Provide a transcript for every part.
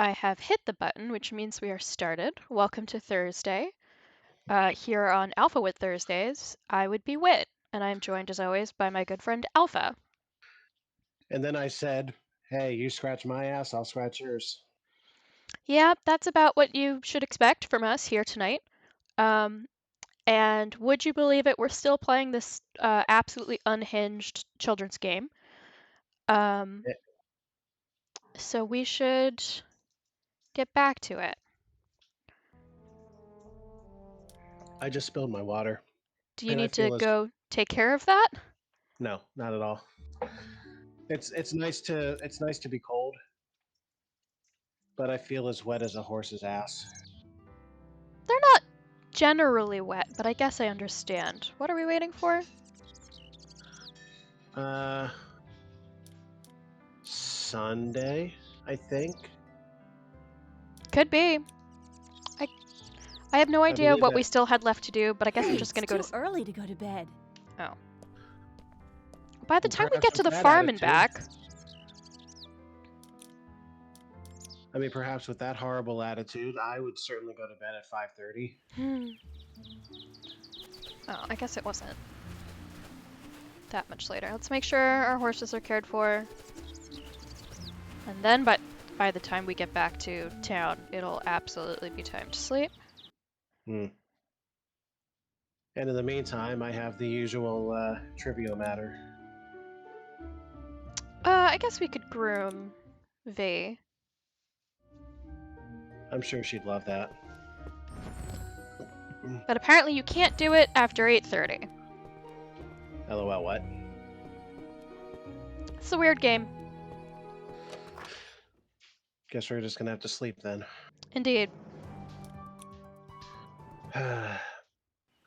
I have hit the button, which means we are started. Welcome to Thursday. Here on AlphaWit Thursdays, I would be Wit, and I am joined as always by my good friend Alpha. And then I said, hey, you scratch my ass, I'll scratch yours. Yeah, that's about what you should expect from us here tonight. And would you believe it, we're still playing this absolutely unhinged children's game. Eh, So we should get back to it. I just spilled my water, Do you and I need to feel as go take care of that? no, not at all. It's nice to be cold, but I feel as wet as a horse's ass. They're not generally wet, but I guess I understand. What are we waiting for? Uh, Sunday, I think. Could be. I have no I idea believe what we that. still had left to do, but I guess I'm just It's gonna go too to. early to go to bed. Oh. By the And time we perhaps get to with the that farm and attitude, back. perhaps with that horrible attitude, I would certainly go to bed at 5:30. Oh, I guess it wasn't that much later. Let's make sure our horses are cared for. And then by the time we get back to town, it'll absolutely be time to sleep. Hmm. And in the meantime, I have the usual trivial matter. I guess we could groom V. I'm sure she'd love that. But apparently you can't do it after 8:30. LOL, what? It's a weird game. Guess we're just gonna have to sleep then. Indeed.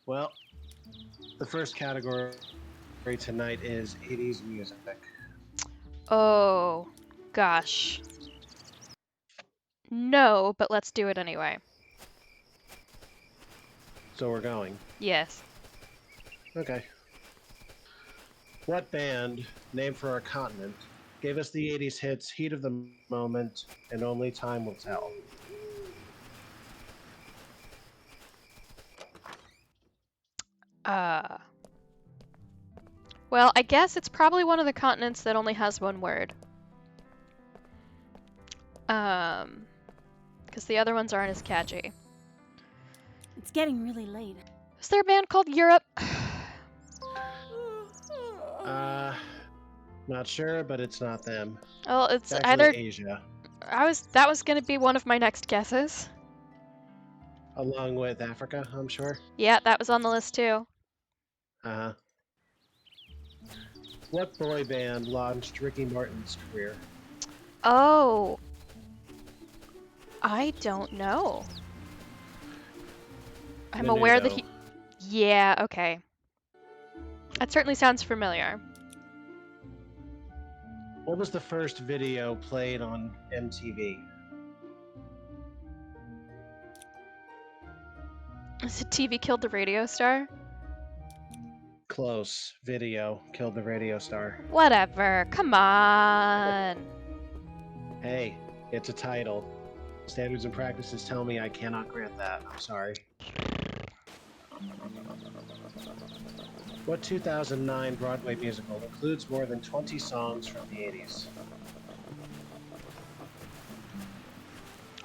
Well, the first category tonight is 80s music. Oh, gosh. No, but let's do it anyway. So we're going. Yes. Okay. What band, named for our continent, gave us the 80s hits Heat of the Moment and Only Time Will Tell? Well, I guess it's probably one of the continents that only has one word. Because the other ones aren't as catchy. It's getting really late. Is there a band called Europe? Not sure, but it's not them. Well, it's It's either. actually Asia, That was gonna be one of my next guesses. along with Africa, I'm sure. Yeah, that was on the list too. Uh-huh. What boy band launched Ricky Martin's career? Oh. I don't know. I'm aware that he. Yeah, okay. That certainly sounds familiar. What was the first video played on MTV? Is it TV killed the radio star? Close. Video killed the radio star. Whatever. Come on. Hey, it's a title. Standards and practices tell me I cannot grant that. I'm sorry. What 2009 Broadway musical includes more than 20 songs from the 80s?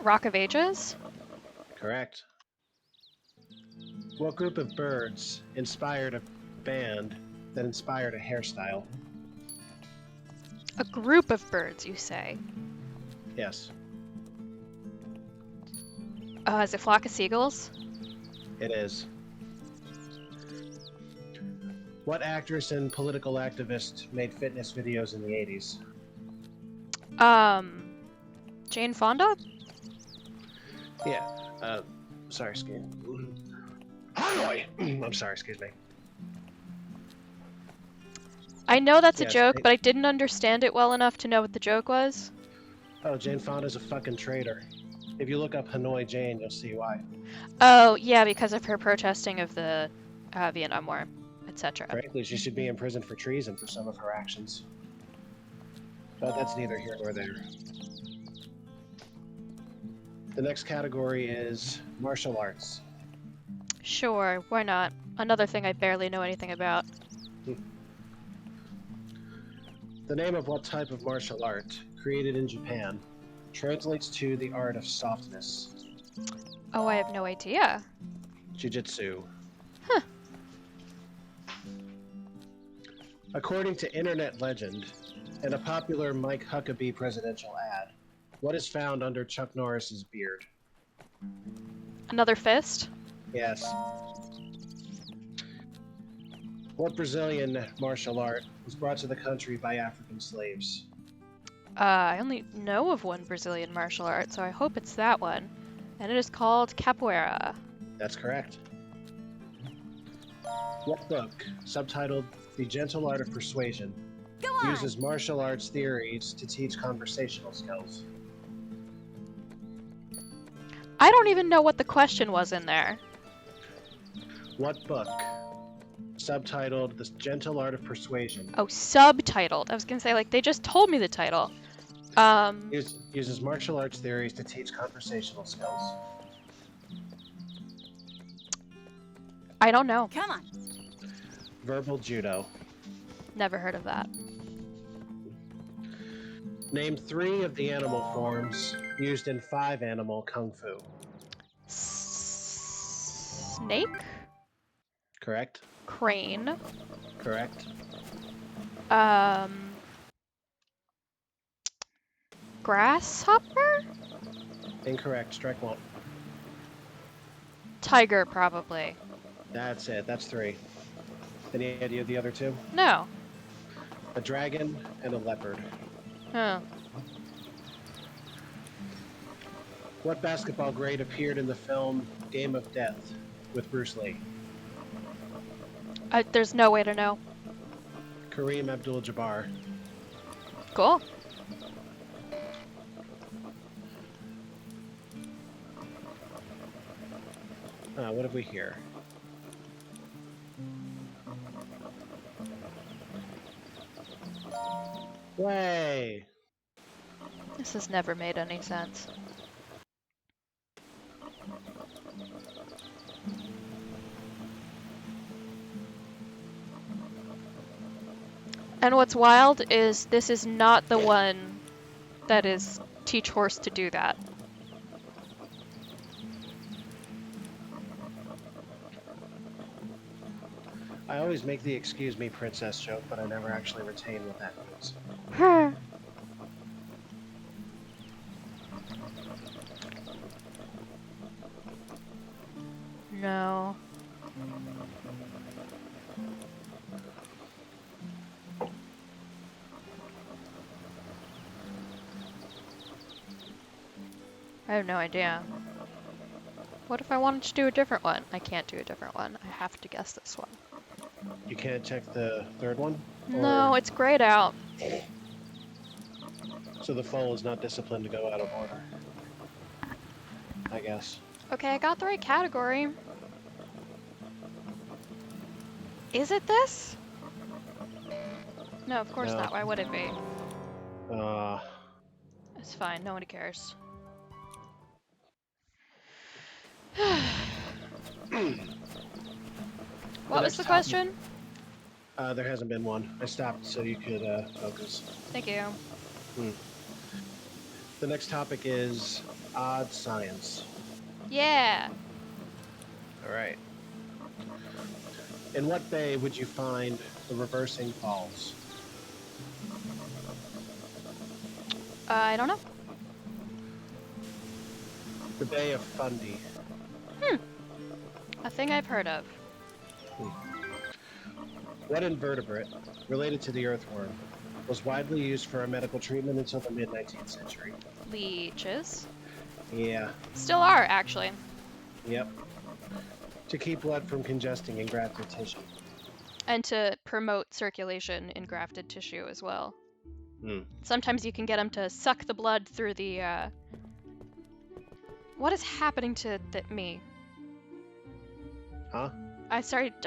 Rock of Ages? Correct. What group of birds inspired a band that inspired a hairstyle? A group of birds, you say? Yes, Is it Flock of Seagulls? it is. What actress and political activist made fitness videos in the 80s? Jane Fonda? Yeah. Sorry, excuse me. I'm sorry, excuse me. I know that's a Yes, joke, but I didn't understand it well enough to know what the joke was. Oh, Jane Fonda's a fucking traitor. If you look up Hanoi Jane, you'll see why. Oh, yeah, because of her protesting of the Vietnam War, etc. Frankly, she should be imprisoned for treason for some of her actions. But that's neither here nor there. The next category is martial arts. Sure, why not? Another thing I barely know anything about. The name of what type of martial art, created in Japan, translates to the art of softness? Oh, I have no idea. Jiu-jitsu. Huh. According to internet legend and a popular Mike Huckabee presidential ad, what is found under Chuck Norris's beard? Another fist? Yes. What Brazilian martial art was brought to the country by African slaves? I only know of one Brazilian martial art, so I hope it's that one. And it is called capoeira. That's correct. What book, subtitled The Gentle Art of Persuasion, Go on! uses martial arts theories to teach conversational skills? I don't even know what the question was in there. What book, subtitled The Gentle Art of Persuasion, Oh, subtitled. I was gonna say, like, they just told me the title. uses martial arts theories to teach conversational skills? I don't know. Come on! Verbal judo. Never heard of that. Name 3 of the animal forms used in 5 animal kung fu. Snake? Correct? Crane? Correct? Grasshopper? Incorrect. Strike 1. Tiger, probably. That's it. That's 3. Any idea of the other 2? No. A dragon and a leopard. Huh. What basketball great appeared in the film Game of Death with Bruce Lee? There's no way to know. Kareem Abdul-Jabbar. Cool. What have we here? Way! This has never made any sense. And what's wild is this is not the one that is teach horse to do that. I always make the excuse me princess joke, but I never actually retain what that means. No. I have no idea. What if I wanted to do a different one? I can't do a different one. I have to guess this one. You can't check the third one? No, Or- it's grayed out. So the foal is not disciplined to go out of order. I guess. Okay, I got the right category. Is it this? No, of course No. not. Why would it be? Uh, It's fine. Nobody cares. What was next the topic- question? there hasn't been one. I stopped so you could focus. Thank you. The next topic is odd science. Yeah. All right. In what bay would you find the reversing falls? I don't know. The Bay of Fundy. A thing I've heard of. What invertebrate, related to the earthworm, was widely used for a medical treatment until the mid-19th century? Leeches. Yeah, Still are, actually. yep. To keep blood from congesting in grafted tissue. And to promote circulation in grafted tissue as well. Hmm. Sometimes you can get them to suck the blood through the, What is happening to me? Huh? I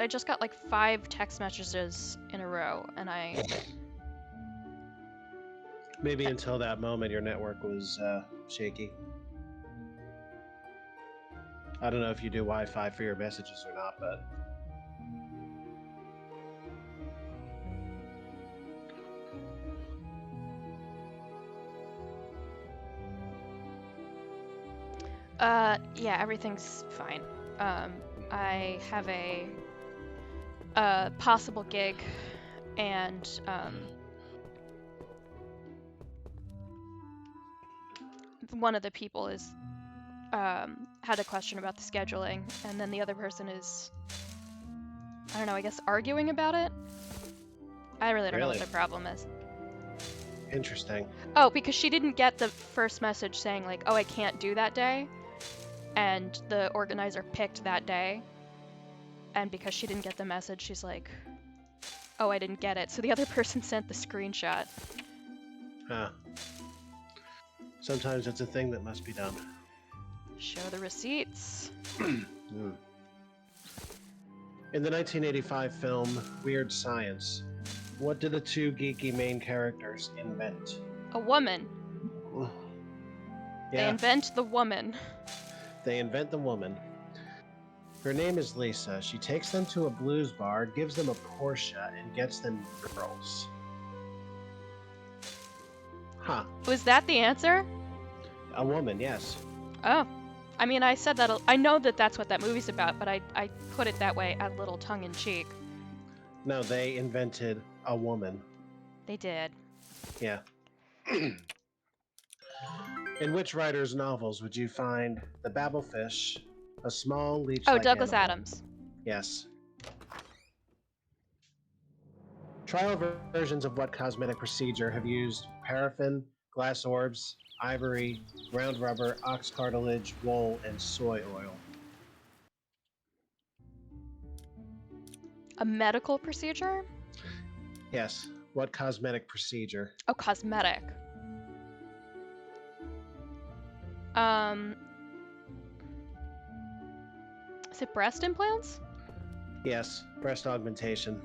just got like 5 text messages in a row, and I... Maybe until that moment your network was shaky. I don't know if you do Wi-Fi for your messages or not, but Yeah, everything's fine. I have a possible gig, and one of the people is had a question about the scheduling, and then the other person is, I don't know, I guess arguing about it. I really don't know what Really? the problem is. interesting. Oh, because she didn't get the first message saying like, oh, I can't do that day, and the organizer picked that day, and because she didn't get the message, she's like, oh, I didn't get it. So the other person sent the screenshot. Huh. Sometimes it's a thing that must be done. Show the receipts. Mm. In the 1985 film Weird Science, what do the two geeky main characters invent? A woman. They Yeah, invent the woman. they invent the woman. Her name is Lisa. She takes them to a blues bar, gives them a Porsche, and gets them girls. Huh. Was that the answer? A woman, yes. Oh. I mean, I said that. I know that that's what that movie's about, but I put it that way a little tongue in cheek. No, they invented a woman. They did. Yeah. In which writer's novels would you find the babblefish, a small leech-like Douglas animal? Adams. Yes. Trial versions of what cosmetic procedure have used paraffin, glass orbs, ivory, ground rubber, ox cartilage, wool, and soy oil? A medical procedure? Yes. What cosmetic procedure? Oh, cosmetic. Is it breast implants? Yes. Breast augmentation.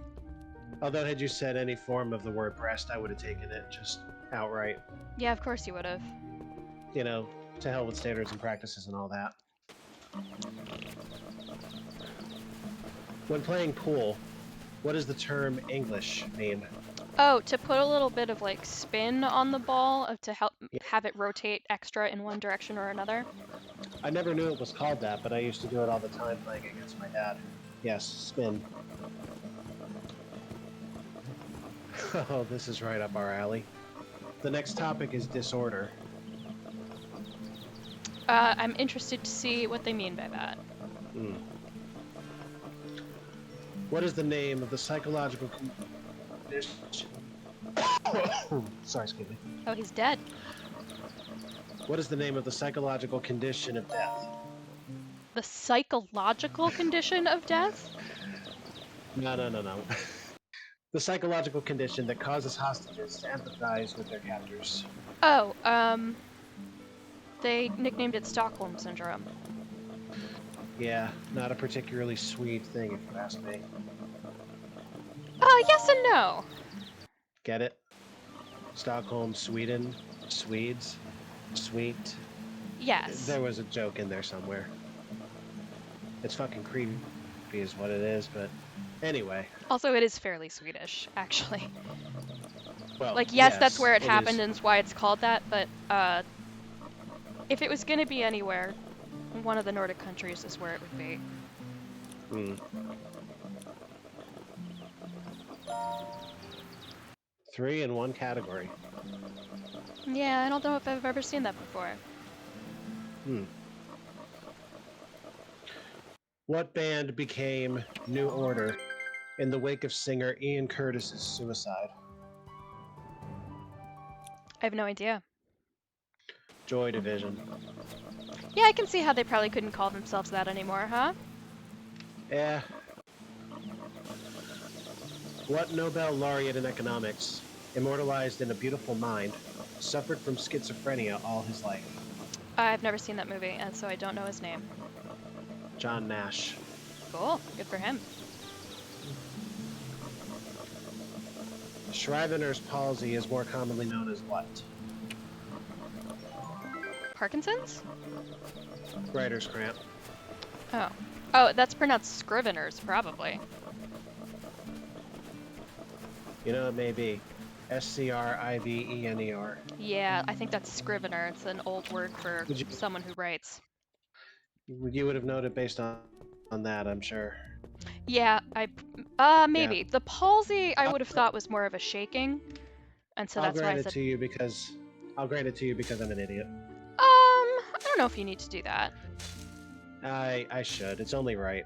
Although had you said any form of the word breast, I would have taken it just outright. Yeah, of course you would have. You know, to hell with standards and practices and all that. When playing pool, what does the term English mean? Oh, to put a little bit of like spin on the ball to help have it rotate extra in one direction or another. I never knew it was called that, but I used to do it all the time playing against my dad. Yes, spin. Oh, this is right up our alley. The next topic is disorder. I'm interested to see what they mean by that. What is the name of the psychological condition? Sorry, excuse me. Oh, he's dead. What is the name of the psychological condition of death? The psychological condition of death? No. The psychological condition that causes hostages to empathize with their captors. Oh, they nicknamed it Stockholm Syndrome. Yeah, not a particularly sweet thing if you ask me. Yes and no. Get it? Stockholm, Sweden, Swedes, sweet. Yes. There was a joke in there somewhere. It's fucking creepy is what it is, but anyway. Also, it is fairly Swedish, actually. Well, Like, yes, that's where it is. happened and it's why it's called that, but if it was gonna be anywhere, one of the Nordic countries is where it would be. Hmm. 3 in one category. Yeah, I don't know if I've ever seen that before. What band became New Order in the wake of singer Ian Curtis's suicide? I have no idea. Joy Division. Yeah, I can see how they probably couldn't call themselves that anymore, huh? Yeah. What Nobel laureate in economics, immortalized in A Beautiful Mind, suffered from schizophrenia all his life? I've never seen that movie, and so I don't know his name. John Nash. Cool. Good for him. Scrivener's palsy is more commonly known as what? Parkinson's? Writer's cramp. Oh. Oh, that's pronounced Scriveners, probably. You know, it may be. Scrivener. Yeah, I think that's Scrivener. It's an old word for Would you someone who writes. you would have known it based on that, I'm sure. Yeah, maybe. Yeah. The palsy I I'll, would have thought was more of a shaking, and so I'll that's why I grant it said. to you because I'm an idiot. I don't know if you need to do that. I should. It's only right.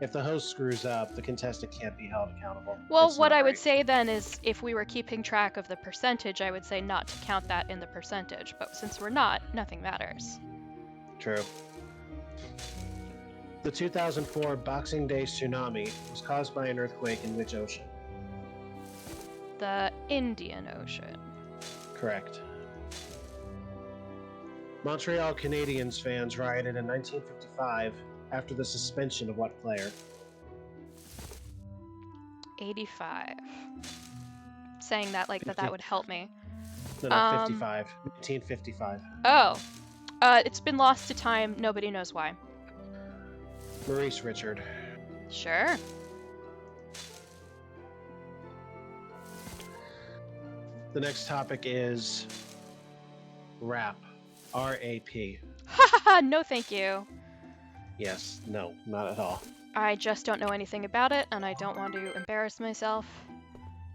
If the host screws up, the contestant can't be held accountable. Well, It's what not I would right. say then is if we were keeping track of the percentage, I would say not to count that in the percentage. But since we're not, nothing matters. True. The 2004 Boxing Day tsunami was caused by an earthquake in which ocean? The Indian Ocean. Correct. Montreal Canadiens fans rioted in 1955 after the suspension of what player? 85. Saying that like 50. that would help me. No, not 55. 1955. Oh. It's been lost to time. Nobody knows why. Maurice Richard. Sure. The next topic is rap. R-A-P. Hahaha, no thank you. Yes, no, not at all. I just don't know anything about it, and I don't want to embarrass myself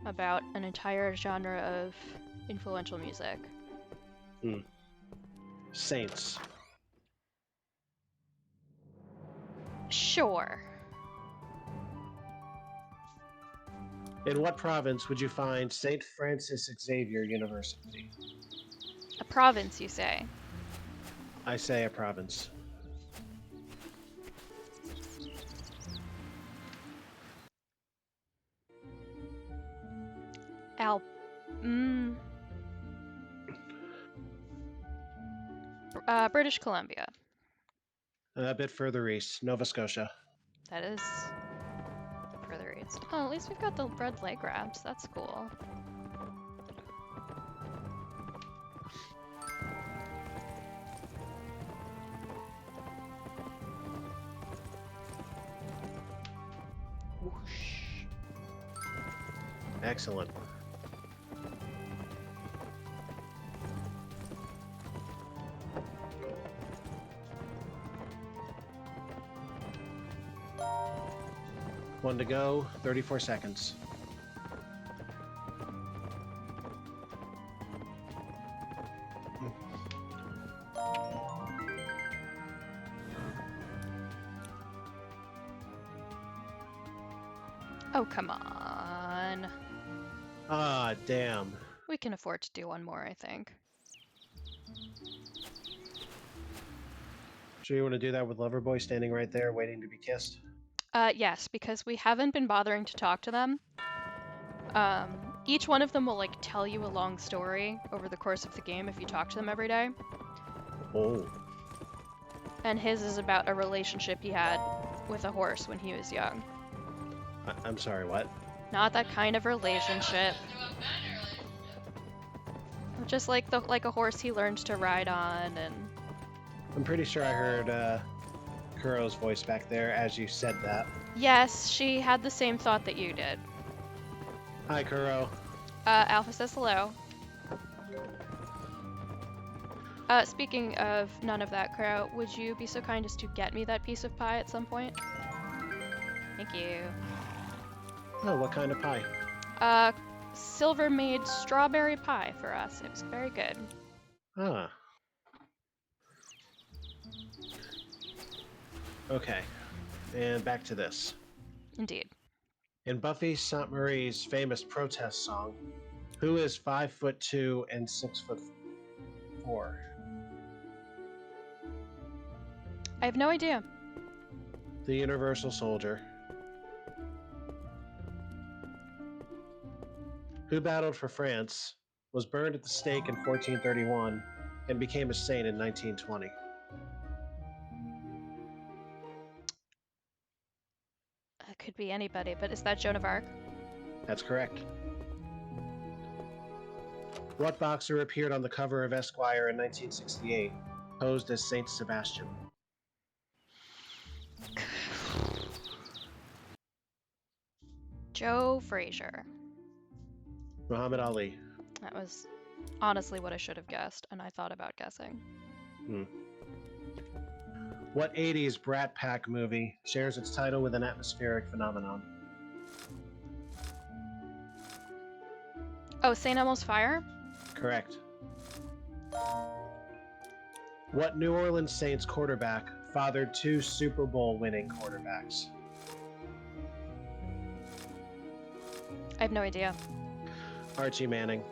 about an entire genre of influential music. Saints. Sure. In what province would you find St. Francis Xavier University? A province, you say? I say a province. British Columbia. A bit further east, Nova Scotia. That is further east. Oh, at least we've got the red leg wraps. That's cool. Whoosh. Excellent. One to go, 34 seconds. Oh, come on. Ah, damn. We can afford to do one more, I think. Sure you want to do that with Loverboy standing right there waiting to be kissed? Yes, because we haven't been bothering to talk to them. Each one of them will, like, tell you a long story over the course of the game if you talk to them every day. Oh. And his is about a relationship he had with a horse when he was young. I'm sorry, what? Not that kind of relationship. Just like a horse he learned to ride on, and I'm pretty sure I heard Kuro's voice back there as you said that. yes, she had the same thought that you did. Hi, Kuro. Alpha says hello. Speaking of none of that, Kuro, would you be so kind as to get me that piece of pie at some point? Thank you. Oh, what kind of pie? Silver made strawberry pie for us. It was very good. Ah. Okay. And back to this. Indeed. In Buffy Sainte-Marie's famous protest song, who is 5'2" and 6'4"? I have no idea. The Universal Soldier. Who battled for France, was burned at the stake in 1431, and became a saint in 1920? It could be anybody, but is that Joan of Arc? That's correct. What boxer appeared on the cover of Esquire in 1968, posed as Saint Sebastian? Joe Frazier. Muhammad Ali. That was honestly what I should have guessed, and I thought about guessing. What 80s Brat Pack movie shares its title with an atmospheric phenomenon? Oh, St. Elmo's Fire? Correct. What New Orleans Saints quarterback fathered 2 Super Bowl winning quarterbacks? I have no idea. Archie Manning,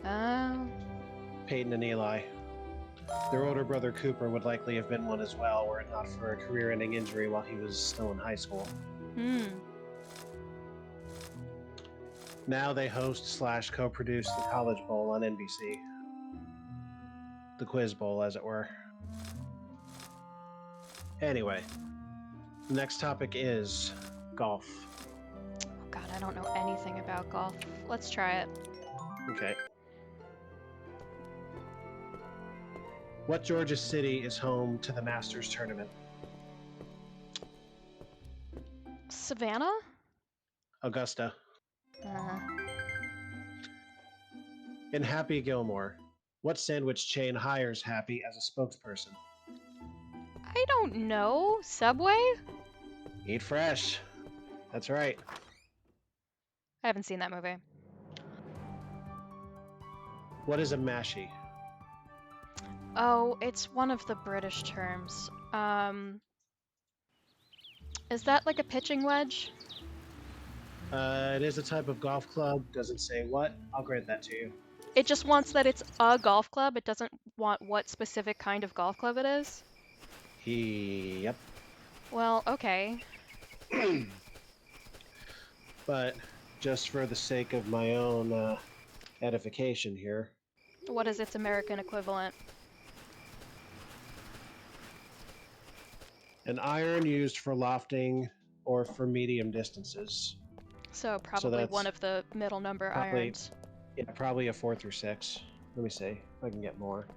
Oh. Peyton, and Eli. Their older brother Cooper would likely have been one as well, were it not for a career-ending injury while he was still in high school. Now they host / co-produce the College Bowl on NBC. The Quiz Bowl, as it were. Anyway, the next topic is golf. Oh god, I don't know anything about golf. Let's try it. Okay. What Georgia city is home to the Masters tournament? Savannah? Augusta. Uh, In Happy Gilmore, what sandwich chain hires Happy as a spokesperson? I don't know. Subway? Eat fresh. That's right. I haven't seen that movie. What is a mashie? Oh, it's one of the British terms. Is that like a pitching wedge? It is a type of golf club. Doesn't say what. I'll grant that to you. It just wants that it's a golf club. It doesn't want what specific kind of golf club it is. Yep. Well, okay. But just for the sake of my own edification here, What is its American equivalent? an iron used for lofting or for medium distances. So probably that's one of the middle number probably- irons. Yeah, probably a 4 through 6. Let me see if I can get more.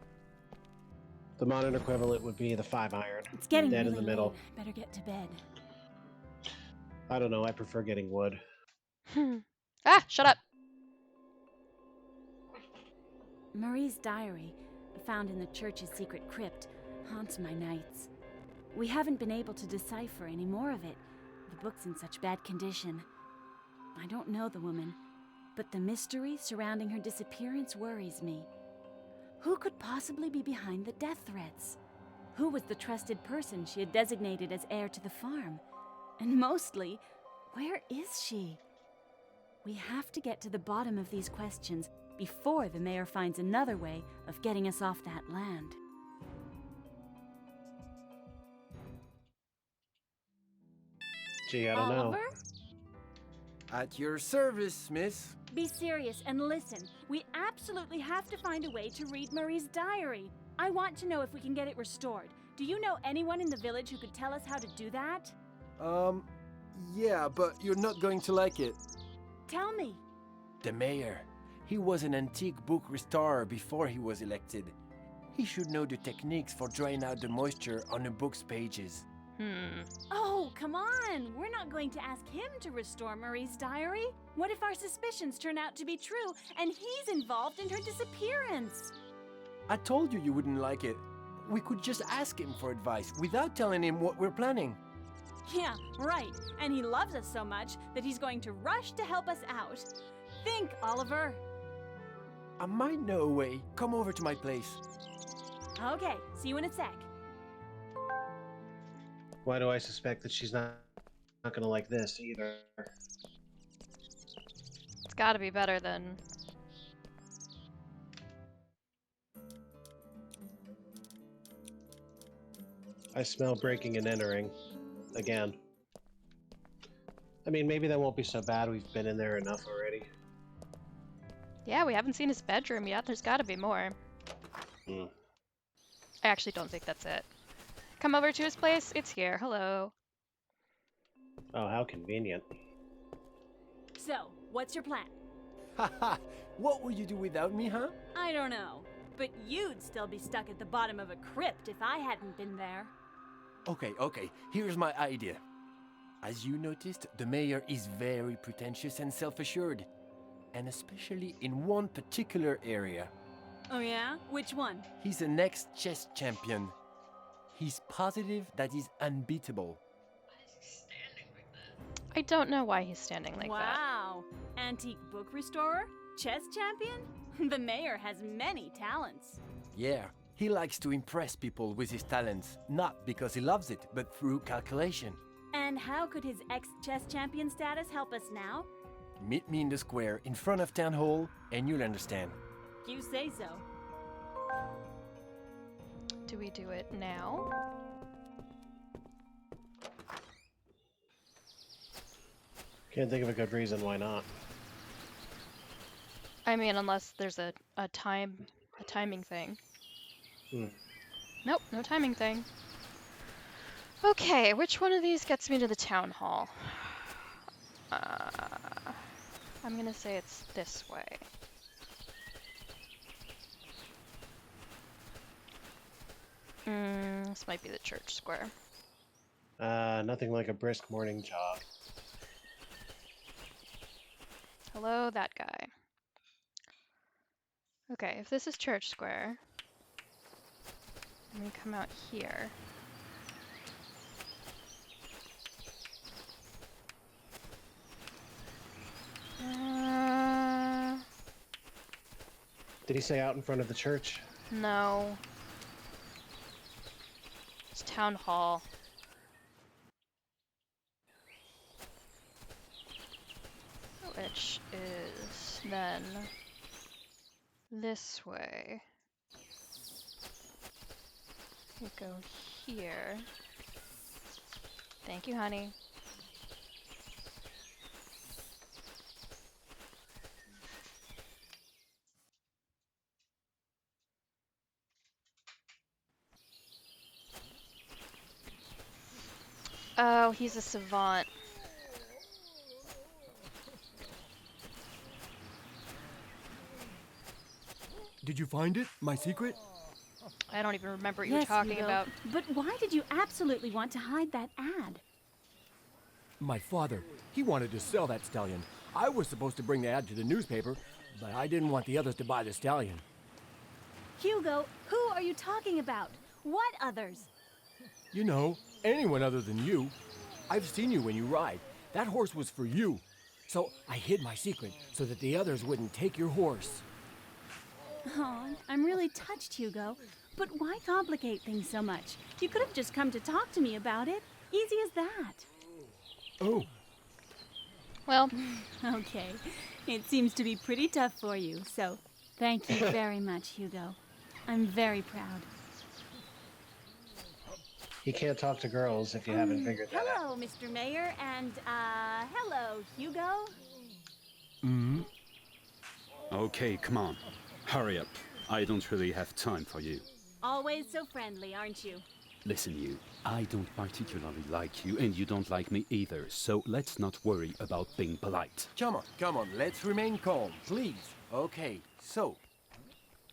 The modern equivalent would be the 5 iron. It's getting Dead in really the middle. late. Better get to bed. I don't know. I prefer getting wood. Ah, shut up. Marie's diary, found in the church's secret crypt, haunts my nights. We haven't been able to decipher any more of it. The book's in such bad condition. I don't know the woman, but the mystery surrounding her disappearance worries me. Who could possibly be behind the death threats? Who was the trusted person she had designated as heir to the farm? And mostly, where is she? We have to get to the bottom of these questions before the mayor finds another way of getting us off that land. Gee, I don't know. Oliver? At your service, miss. Be serious and listen. We absolutely have to find a way to read Marie's diary. I want to know if we can get it restored. Do you know anyone in the village who could tell us how to do that? Yeah, but you're not going to like it. Tell me. The mayor. He was an antique book restorer before he was elected. He should know the techniques for drying out the moisture on a book's pages. Oh, come on! We're not going to ask him to restore Marie's diary. What if our suspicions turn out to be true and he's involved in her disappearance? I told you wouldn't like it. We could just ask him for advice without telling him what we're planning. Yeah, right. And he loves us so much that he's going to rush to help us out. Think, Oliver. I might know a way. Come over to my place. Okay, see you in a sec. Why do I suspect that she's not going to like this either? It's gotta be better than... I smell breaking and entering. Again. I mean, maybe that won't be so bad. We've been in there enough already. Yeah, we haven't seen his bedroom yet. There's gotta be more. I actually don't think that's it. Come over to his place. It's here. Hello. Oh, how convenient. So, what's your plan? Haha, what would you do without me, huh? I don't know, but you'd still be stuck at the bottom of a crypt if I hadn't been there. Okay, here's my idea. As you noticed, the mayor is very pretentious and self-assured. And especially in one particular area. Oh yeah? Which one? He's the next chess champion. He's positive that he's unbeatable. I don't know why he's standing like that. Wow. Antique book restorer? Chess champion? The mayor has many talents. Yeah, he likes to impress people with his talents, not because he loves it, but through calculation. And how could his ex-chess champion status help us now? Meet me in the square in front of town hall, and you'll understand. You say so. Do we do it now? Can't think of a good reason why not. I mean, unless there's a timing thing. Hmm. Nope, no timing thing. Okay, which one of these gets me to the town hall? I'm gonna say it's this way. This might be the church square. Nothing like a brisk morning jog. Hello, that guy. Okay, if this is church square, let me come out here. Did he say out in front of the church? No. It's town hall. Which is then this way. We go here. Thank you, honey. Oh, he's a savant. Did you find it? My secret? I don't even remember what you were Yes, talking Hugo. about. But why did you absolutely want to hide that ad? My father. He wanted to sell that stallion. I was supposed to bring the ad to the newspaper, but I didn't want the others to buy the stallion. Hugo, who are you talking about? What others? You know, anyone other than you. I've seen you when you ride. That horse was for you. So I hid my secret so that the others wouldn't take your horse. Oh, I'm really touched, Hugo. But why complicate things so much? You could have just come to talk to me about it. Easy as that. Oh, Well, Okay. It seems to be pretty tough for you, so thank you very much, Hugo. I'm very proud. He can't talk to girls if you haven't figured that out. Hello, Mr. Mayor, and, hello, Hugo. Okay, come on. Hurry up. I don't really have time for you. Always so friendly, aren't you? Listen, you. I don't particularly like you, and you don't like me either, so let's not worry about being polite. Come on, let's remain calm, please. Okay, so,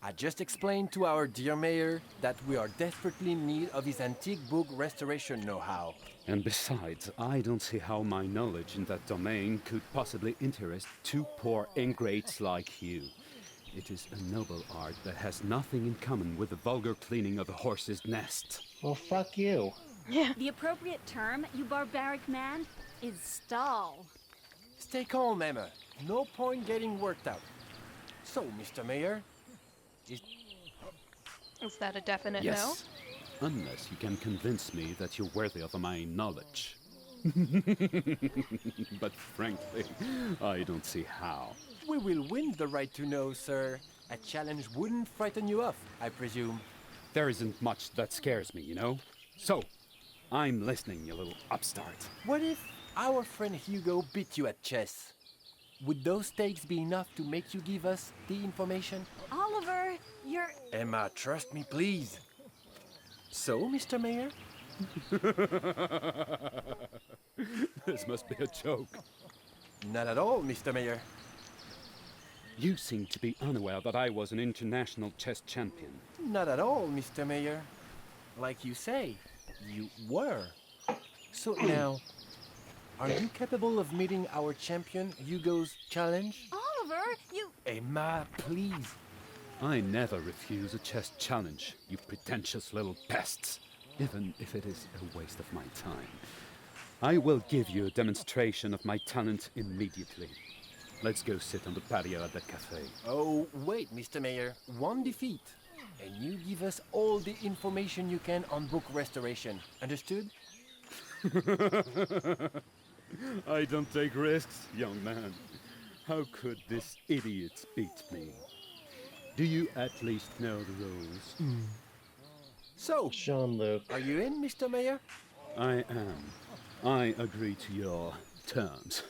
I just explained to our dear mayor that we are desperately in need of his antique book restoration know-how. And besides, I don't see how my knowledge in that domain could possibly interest two poor ingrates like you. It is a noble art that has nothing in common with the vulgar cleaning of a horse's nest. Well, fuck you. yeah. The appropriate term, you barbaric man, is stall. Stay calm, Emma. No point getting worked out. So, Mr. Mayor, Is that a definite Yes, unless you can convince me that you're worthy of my knowledge. But frankly, I don't see how. we will win the right to know, sir. A challenge wouldn't frighten you off, I presume. There isn't much that scares me, you know? So, I'm listening, you little upstart. What if our friend Hugo beat you at chess? Would those stakes be enough to make you give us the information? Oliver, you're... Emma, trust me, please. So, Mr. Mayor? This must be a joke. Not at all, Mr. Mayor. You seem to be unaware that I was an international chess champion. Not at all, Mr. Mayor. Like you say, You were. So now, are you capable of meeting our champion, Hugo's challenge? Oliver, you... Emma, please. I never refuse a chess challenge, you pretentious little pests, even if it is a waste of my time. I will give you a demonstration of my talent immediately. Let's go sit on the patio at that cafe. Oh, wait, Mr. Mayor. One defeat. And you give us all the information you can on book restoration. Understood? I don't take risks, young man. How could this idiot beat me? Do you at least know the rules? So, Jean-Luc. are you in, Mr. Mayor? I am. I agree to your terms.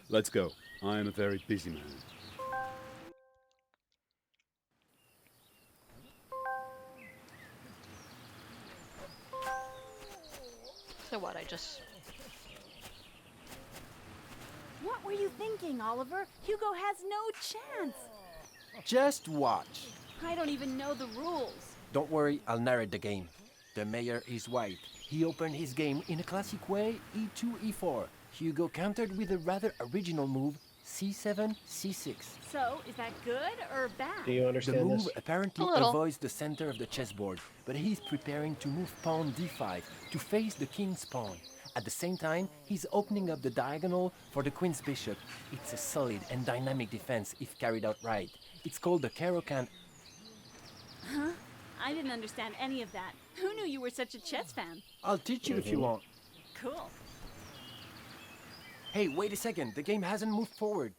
Let's go. I am a very busy man. So what, I just... What were you thinking, Oliver? Hugo has no chance. Just watch. I don't even know the rules. Don't worry, I'll narrate the game. The mayor is white. He opened his game in a classic way, e2, e4. Hugo countered with a rather original move, c7, c6. So, is that good or bad? Do you The understand move this? apparently A little. avoids the center of the chessboard, but he's preparing to move pawn d5 to face the king's pawn. At the same time, he's opening up the diagonal for the queen's bishop. It's a solid and dynamic defense if carried out right. It's called the Caro-Can. Huh? I didn't understand any of that. Who knew you were such a chess fan? I'll teach you if you want. Cool. Hey, wait a second. The game hasn't moved forward.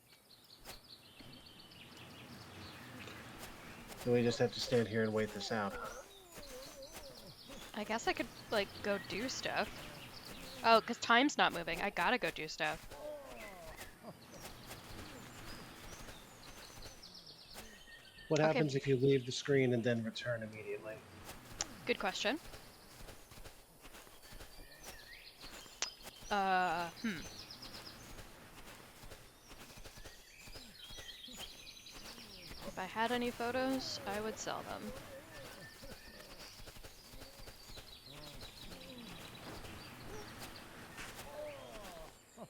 So we just have to stand here and wait this out. I guess I could, like, go do stuff. Oh, because time's not moving. I gotta go do stuff. What Okay. happens if you leave the screen and then return immediately? Good question. If I had any photos, I would sell them.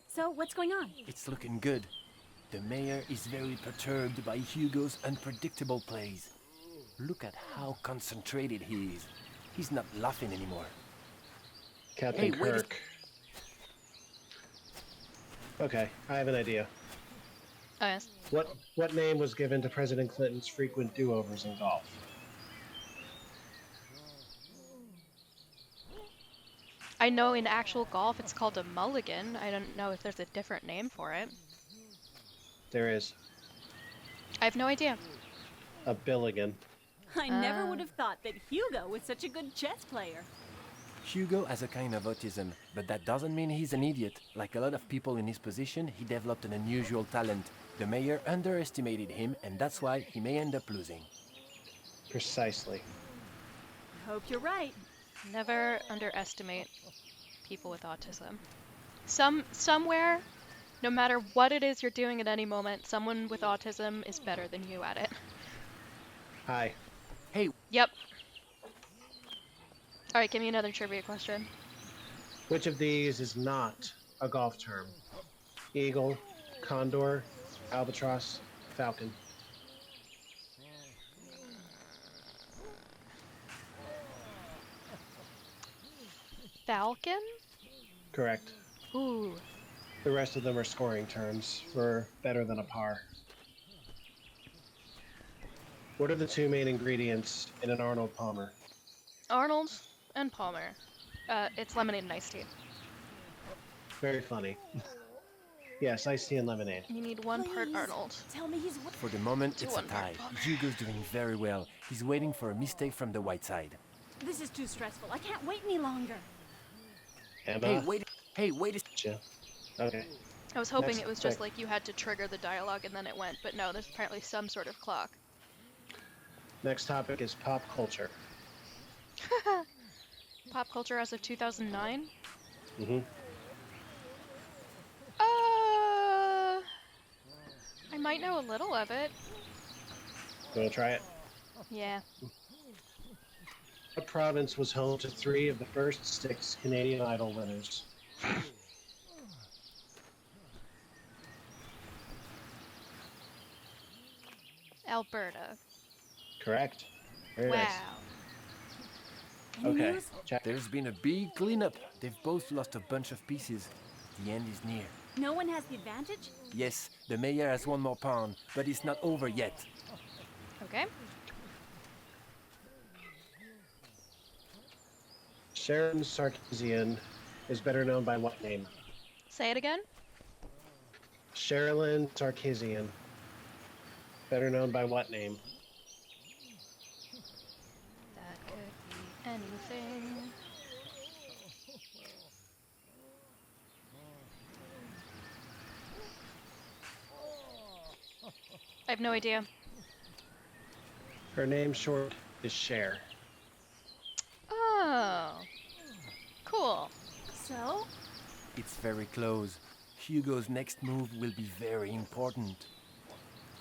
So, what's going on? It's looking good. The mayor is very perturbed by Hugo's unpredictable plays. Look at how concentrated he is. He's not laughing anymore. Captain Hey, wait a- Kirk. Okay, I have an idea. Oh, yes. What name was given to President Clinton's frequent do-overs in golf? I know in actual golf it's called a mulligan. I don't know if there's a different name for it. There is I have no idea. a billigan. I never would have thought that Hugo was such a good chess player. Hugo has a kind of autism, but that doesn't mean he's an idiot. Like a lot of people in his position, he developed an unusual talent. The mayor underestimated him, and that's why he may end up losing. Precisely. I hope you're right. Never underestimate people with autism. Somewhere, no matter what it is you're doing at any moment, someone with autism is better than you at it. Hi. Hey, Yep. Alright, give me another trivia question. Which of these is not a golf term? Eagle, condor, albatross, falcon. Falcon? Correct. Ooh. The rest of them are scoring terms for better than a par. What are the two main ingredients in an Arnold Palmer? Arnold and Palmer. It's lemonade and iced tea. Very funny. Yes, iced tea and lemonade. You need 1 part Please, Arnold. Tell me he's... for the moment, it's a 200 tie. bucks. Hugo's doing very well. He's waiting for a mistake from the white side. This is too stressful. I can't wait any longer. Emma? Hey, wait a... Gotcha. Okay. I was hoping Next it was just pick. like you had to trigger the dialogue and then it went, but no, there's apparently some sort of clock. Next topic is pop culture. Pop culture as of 2009? Mm-hmm. I might know a little of it. You wanna try it? Yeah. province was home to 3 of the first 6 Canadian Idol winners? Alberta. Correct. Very Wow. nice. Any Okay. news? Check. There's been a big cleanup. They've both lost a bunch of pieces. The end is near. No one has the advantage? Yes, the mayor has one more pawn, but it's not over yet. Okay. Sharon Sarkisian is better known by what name? Say it again. Sherilyn Sarkisian. Better known by what name? That could be anything. I have no idea. Her name short is Cher. Oh. Cool. So? It's very close. Hugo's next move will be very important.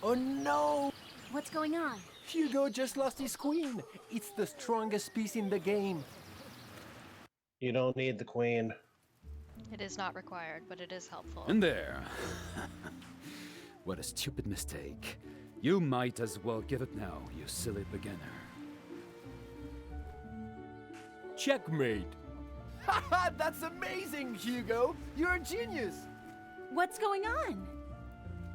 Oh no! What's going on? Hugo just lost his queen. It's the strongest piece in the game. You don't need the queen. It is not required, but it is helpful. And there. What a stupid mistake. You might as well give it now, you silly beginner. Checkmate. Haha, that's amazing, Hugo! You're a genius! What's going on?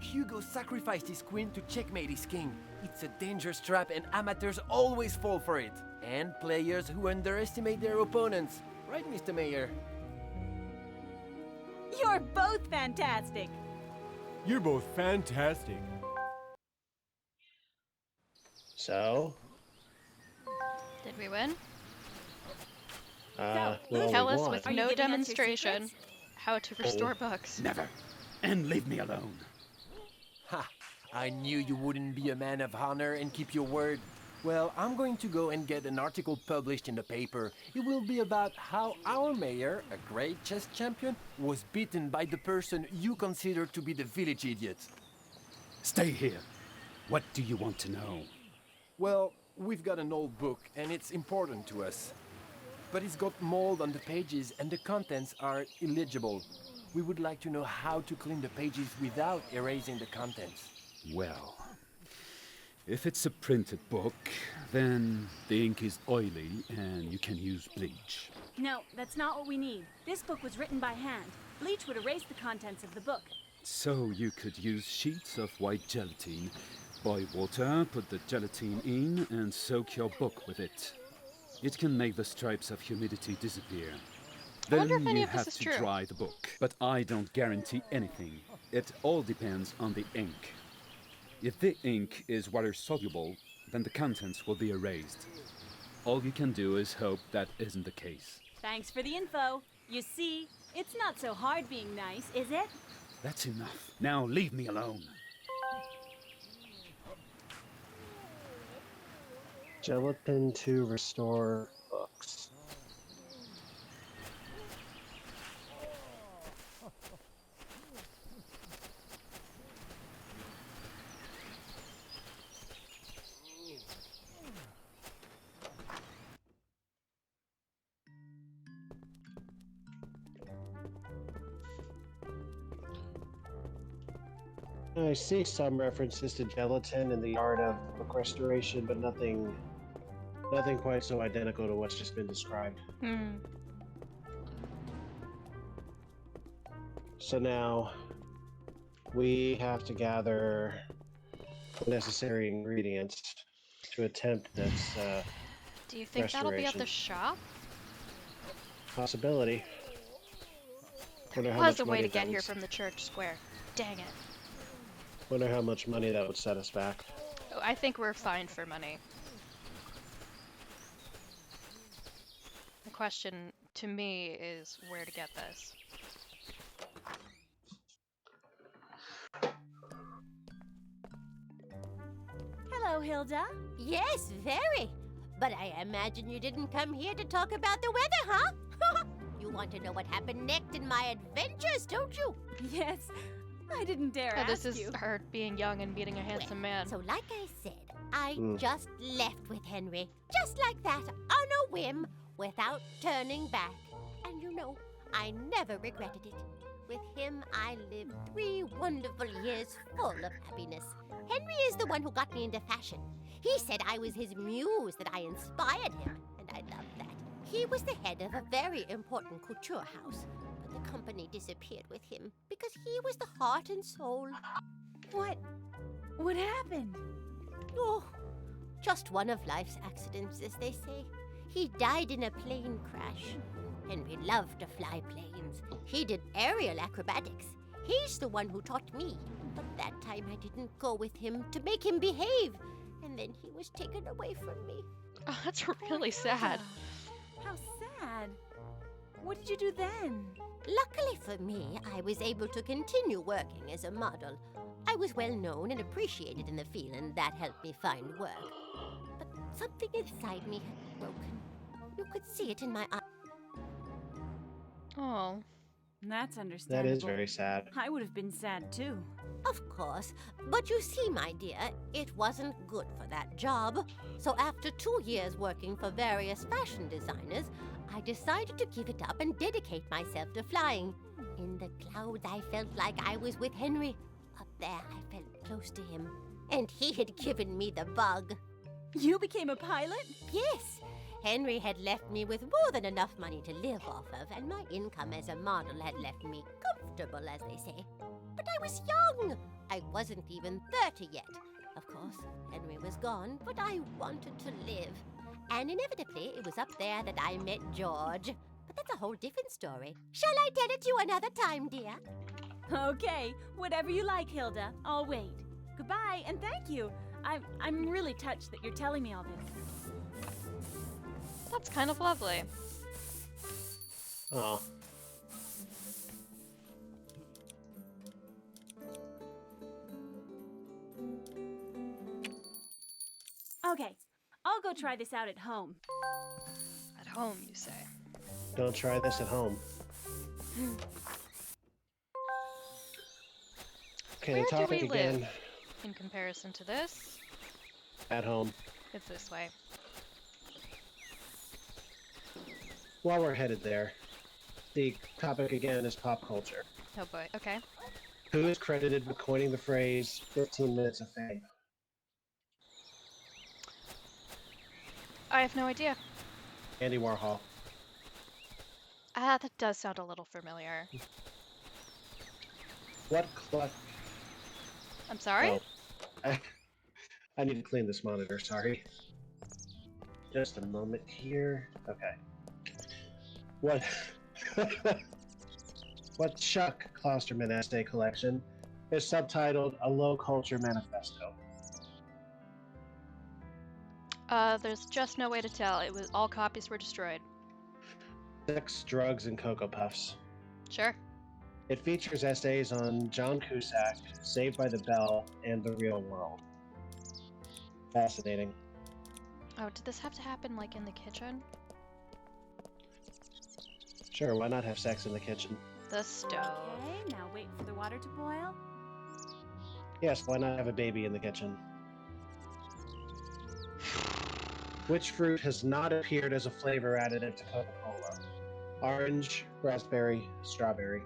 Hugo sacrificed his queen to checkmate his king. It's a dangerous trap and amateurs always fall for it. And players who underestimate their opponents. Right, Mr. Mayor? You're both fantastic! You're both fantastic. So, Did we win? well, Tell we us won. with Are you no giving us your demonstration secrets? how to restore books. Never. And leave me alone. Ha! I knew you wouldn't be a man of honor and keep your word. Well, I'm going to go and get an article published in the paper. It will be about how our mayor, a great chess champion, was beaten by the person you consider to be the village idiot. Stay here. What do you want to know? Well, we've got an old book and it's important to us. But it's got mold on the pages and the contents are illegible. We would like to know how to clean the pages without erasing the contents. Well, if it's a printed book, then the ink is oily and you can use bleach. No, that's not what we need. This book was written by hand. Bleach would erase the contents of the book. So you could use sheets of white gelatine. Boil water, put the gelatine in, and soak your book with it. It can make the stripes of humidity disappear. I wonder Then if any you of this have is to true. dry the book. But I don't guarantee anything. It all depends on the ink. If the ink is water soluble, then the contents will be erased. All you can do is hope that isn't the case. Thanks for the info. You see, it's not so hard being nice, is it? That's enough. Now leave me alone. Gelatin to restore books. I see some references to gelatin and the art of book restoration, but nothing quite so identical to what's just been described. Hmm. So now we have to gather the necessary ingredients to attempt this Do you think that'll be at the Restoration. shop? possibility. Wonder There how was much a way money to get that here would- from the church square. Dang it. Wonder how much money that would set us back. Oh, I think we're fine for money. The question to me is where to get this. Hello, Hilda. Yes, very. But I imagine you didn't come here to talk about the weather, huh? You want to know what happened next in my adventures, don't you? Yes, I didn't dare Oh, ask this is you. her being young and meeting a handsome man. So, like I said, I just left with Henry, just like that, on a whim, without turning back. And you know, I never regretted it. With him, I lived 3 wonderful years full of happiness. Henry is the one who got me into fashion. He said I was his muse, that I inspired him, and I loved that. He was the head of a very important couture house, but the company disappeared with him because he was the heart and soul. What happened? Oh, just one of life's accidents, as they say. He died in a plane crash. Henry loved to fly planes. He did aerial acrobatics. He's the one who taught me. But that time I didn't go with him to make him behave. And then he was taken away from me. Oh, that's really sad. How sad. What did you do then? Luckily for me, I was able to continue working as a model. I was well known and appreciated in the field, and that helped me find work. But something inside me had broken. You could see it in my eyes. Oh. That's That understandable. is very sad. I would have been sad too. Of course, but you see, my dear, it wasn't good for that job. So after 2 years working for various fashion designers, I decided to give it up and dedicate myself to flying. In the clouds, I felt like I was with Henry. Up there, I felt close to him. And he had given me the bug. You became a pilot? Yes, Henry had left me with more than enough money to live off of, and my income as a model had left me comfortable, as they say. But I was young. I wasn't even 30 yet. Of course, Henry was gone, but I wanted to live. And inevitably, it was up there that I met George. But that's a whole different story. Shall I tell it to you another time, dear? Okay, whatever you like, Hilda. I'll wait. Goodbye, and thank you. I'm really touched that you're telling me all this. That's kind of lovely. Oh. Okay, I'll go try this out at home. At home, you say. Don't try this at home. Okay, Where do topic we again. live? In comparison to this, At home. it's this way. While we're headed there, the topic again is pop culture. Oh boy, okay. Who is credited with coining the phrase 15 minutes of fame? I have no idea. Andy Warhol. Ah, that does sound a little familiar. What cluck? I'm sorry? Oh. I need to clean this monitor, sorry. Just a moment here. Okay. What what Chuck Klosterman essay collection is subtitled A Low Culture Manifesto? There's just no way to tell. All copies were destroyed. Sex, Drugs, and Cocoa Puffs. Sure. It features essays on John Cusack, Saved by the Bell, and the real world. Fascinating. Oh, did this have to happen like in the kitchen? Sure, why not have sex in the kitchen? The stove. Okay, now wait for the water to boil. Yes, why not have a baby in the kitchen? Which fruit has not appeared as a flavor additive to Coca-Cola? Orange, raspberry, strawberry.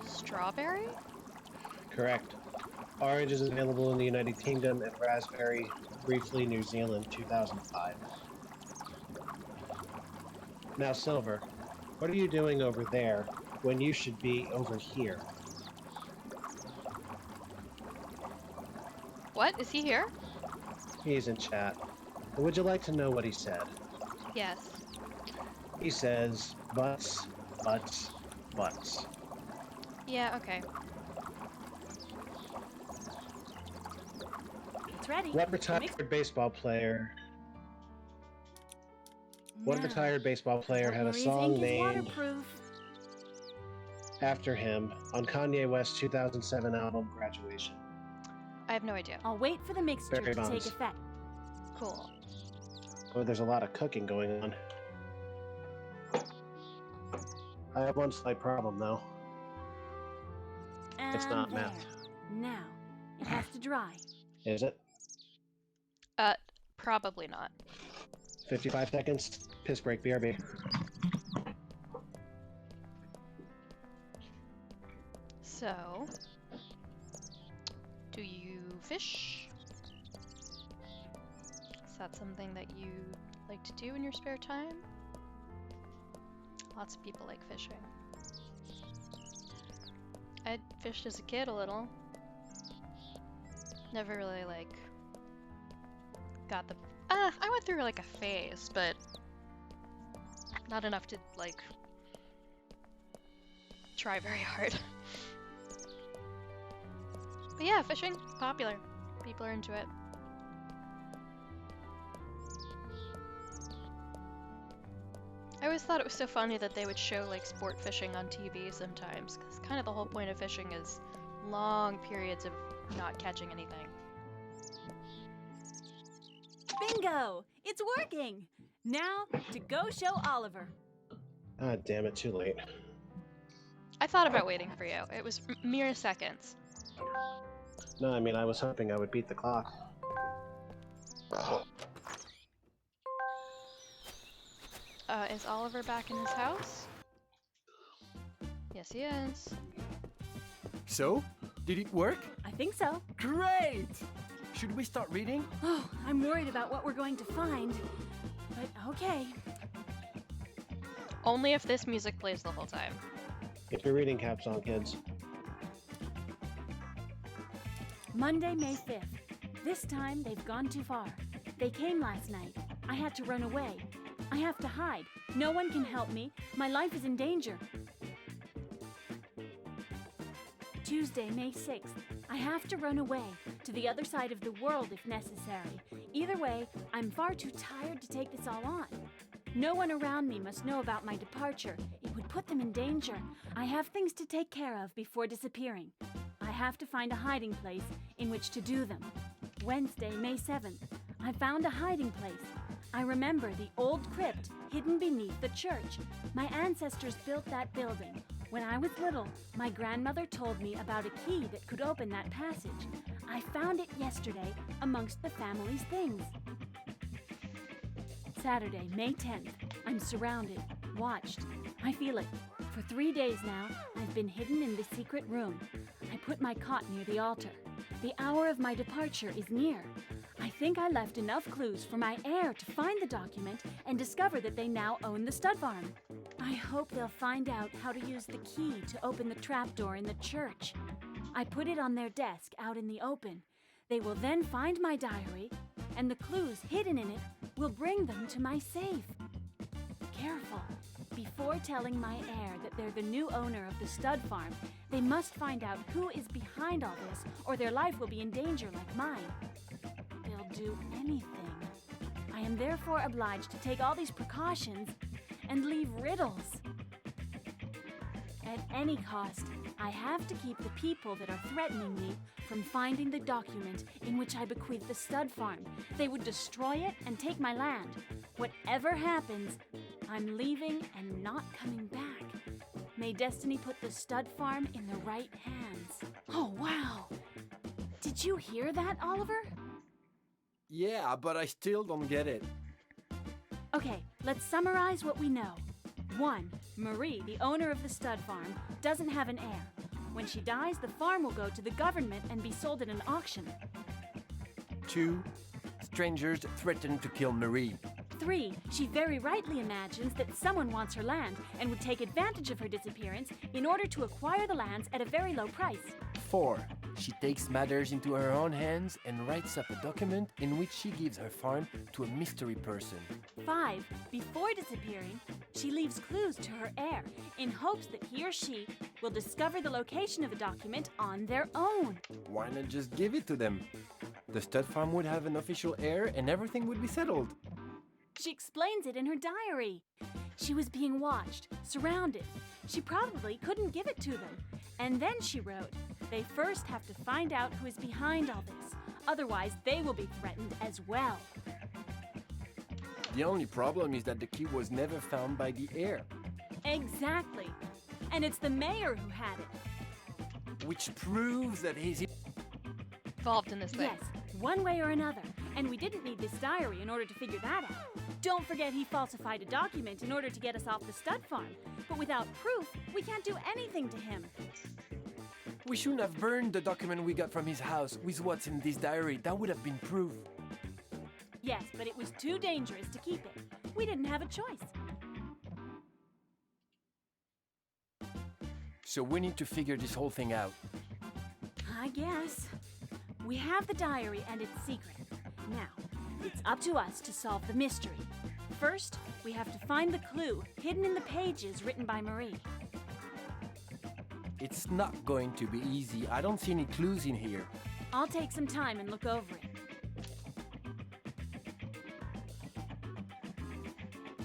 Strawberry? Correct. Orange is available in the United Kingdom and raspberry, briefly New Zealand, 2005. Now, Silver, what are you doing over there when you should be over here? What? Is he here? He's in chat. Would you like to know what he said? Yes. He says, butts, butts, butts. Yeah, okay. It's ready. What retired baseball player? What Now, retired baseball player had a Marie's song ink is named waterproof. after him on Kanye West's 2007 album Graduation? I have no idea. I'll wait for the mixture Barry to take Bonds. effect. Cool. Oh, there's a lot of cooking going on. I have one slight problem, though. It's And not there. meth. Now, it has to dry. Is it? Probably not. 55 seconds. Piss break, BRB. So, do you fish? Is that something that you like to do in your spare time? Lots of people like fishing. I fished as a kid a little. Never really like got the I went through like a phase, but not enough to like try very hard. But yeah, fishing, popular. People are into it. I always thought it was so funny that they would show like sport fishing on TV sometimes, because kind of the whole point of fishing is long periods of not catching anything. Bingo! It's working! Now, to go show Oliver. Ah, damn it, too late. I thought about waiting for you. It was mere seconds. No, I mean, I was hoping I would beat the clock. Is Oliver back in his house? Yes, he is. So, did it work? I think so. Great! Should we start reading? Oh, I'm worried about what we're going to find. But okay. Only if this music plays the whole time. Get your reading caps on, kids. Monday, May 5th. This time, they've gone too far. They came last night. I had to run away. I have to hide. No one can help me. My life is in danger. Tuesday, May 6th. I have to run away, to the other side of the world if necessary. Either way, I'm far too tired to take this all on. No one around me must know about my departure. It would put them in danger. I have things to take care of before disappearing. I have to find a hiding place in which to do them. Wednesday, May 7th. I found a hiding place. I remember the old crypt hidden beneath the church. My ancestors built that building. When I was little, my grandmother told me about a key that could open that passage. I found it yesterday amongst the family's things. Saturday, May 10th. I'm surrounded, watched. I feel it. For 3 days now, I've been hidden in the secret room. I put my cot near the altar. The hour of my departure is near. I think I left enough clues for my heir to find the document and discover that they now own the stud farm. I hope they'll find out how to use the key to open the trapdoor in the church. I put it on their desk out in the open. They will then find my diary, and the clues hidden in it will bring them to my safe. Careful. Before telling my heir that they're the new owner of the stud farm, they must find out who is behind all this, or their life will be in danger like mine. They'll do anything. I am therefore obliged to take all these precautions and leave riddles. At any cost, I have to keep the people that are threatening me from finding the document in which I bequeath the stud farm. They would destroy it and take my land. Whatever happens, I'm leaving and not coming back. May destiny put the stud farm in the right hands. Oh, wow! Did you hear that, Oliver? Yeah, but I still don't get it. Okay, let's summarize what we know. 1. Marie, the owner of the stud farm, doesn't have an heir. When she dies, the farm will go to the government and be sold at an auction. 2. Strangers threaten to kill Marie. 3. She very rightly imagines that someone wants her land and would take advantage of her disappearance in order to acquire the lands at a very low price. 4. She takes matters into her own hands and writes up a document in which she gives her farm to a mystery person. 5. Before disappearing, she leaves clues to her heir in hopes that he or she will discover the location of the document on their own. Why not just give it to them? The stud farm would have an official heir and everything would be settled. She explains it in her diary. She was being watched, surrounded. She probably couldn't give it to them. And then she wrote, they first have to find out who is behind all this. Otherwise, they will be threatened as well. The only problem is that the key was never found by the heir. Exactly. And it's the mayor who had it. Which proves that he's involved in this thing. Yes, one way or another. And we didn't need this diary in order to figure that out. Don't forget he falsified a document in order to get us off the stud farm. But without proof, we can't do anything to him. We shouldn't have burned the document we got from his house with what's in this diary. That would have been proof. Yes, but it was too dangerous to keep it. We didn't have a choice. So we need to figure this whole thing out. I guess. We have the diary and its secret. Now, it's up to us to solve the mystery. First, we have to find the clue hidden in the pages written by Marie. It's not going to be easy. I don't see any clues in here. I'll take some time and look over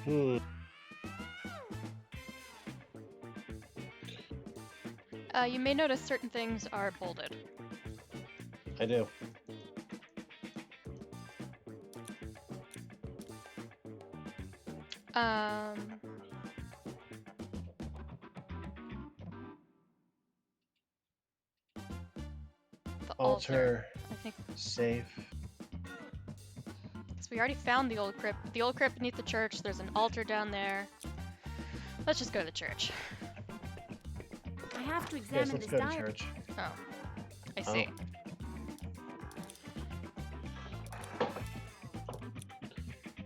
it. You may notice certain things are bolded. I do. The Altar. I think Safe. so we already found the old crypt. The old crypt beneath the church. There's an altar down there. Let's just go to the church. I have to Yes, examine let's this go to diary. church. Oh, I see.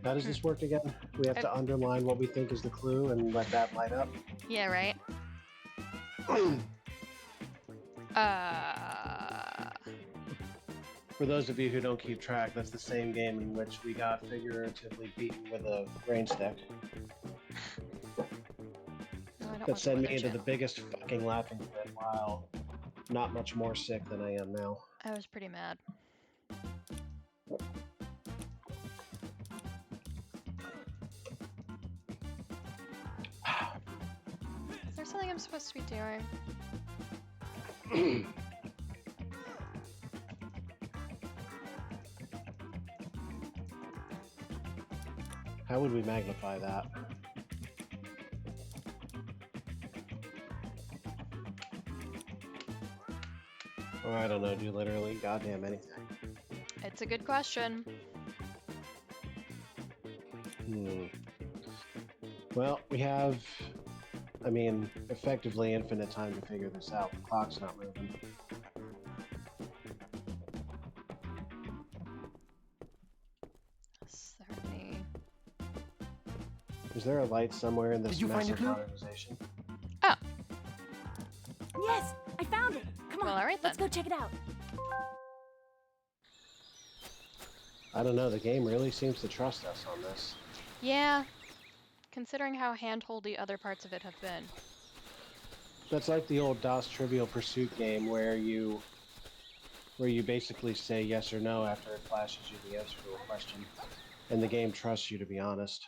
How does this work again? We have to underline what we think is the clue and let that light up. Yeah, right. For those of you who don't keep track, that's the same game in which we got figuratively beaten with a rain stick. No, I don't That want sent the me weather into the channel. biggest fucking laughing fit while not much more sick than I am now. I was pretty mad. Is there something I'm supposed to be doing? How would we magnify that? Oh, I don't know, do literally goddamn anything. It's a good question. Well, we have, I mean, effectively infinite time to figure this out. The clock's not moving. Is there any... Is there a light somewhere in this Did you find mess a of clue? modernization? Oh, Yes, I found it. Come on, well, all right let's then. go check it out. I don't know, the game really seems to trust us on this. Yeah, considering how handholdy other parts of it have been. That's like the old DOS Trivial Pursuit game where you basically say yes or no after it flashes you the answer to a question. And the game trusts you to be honest.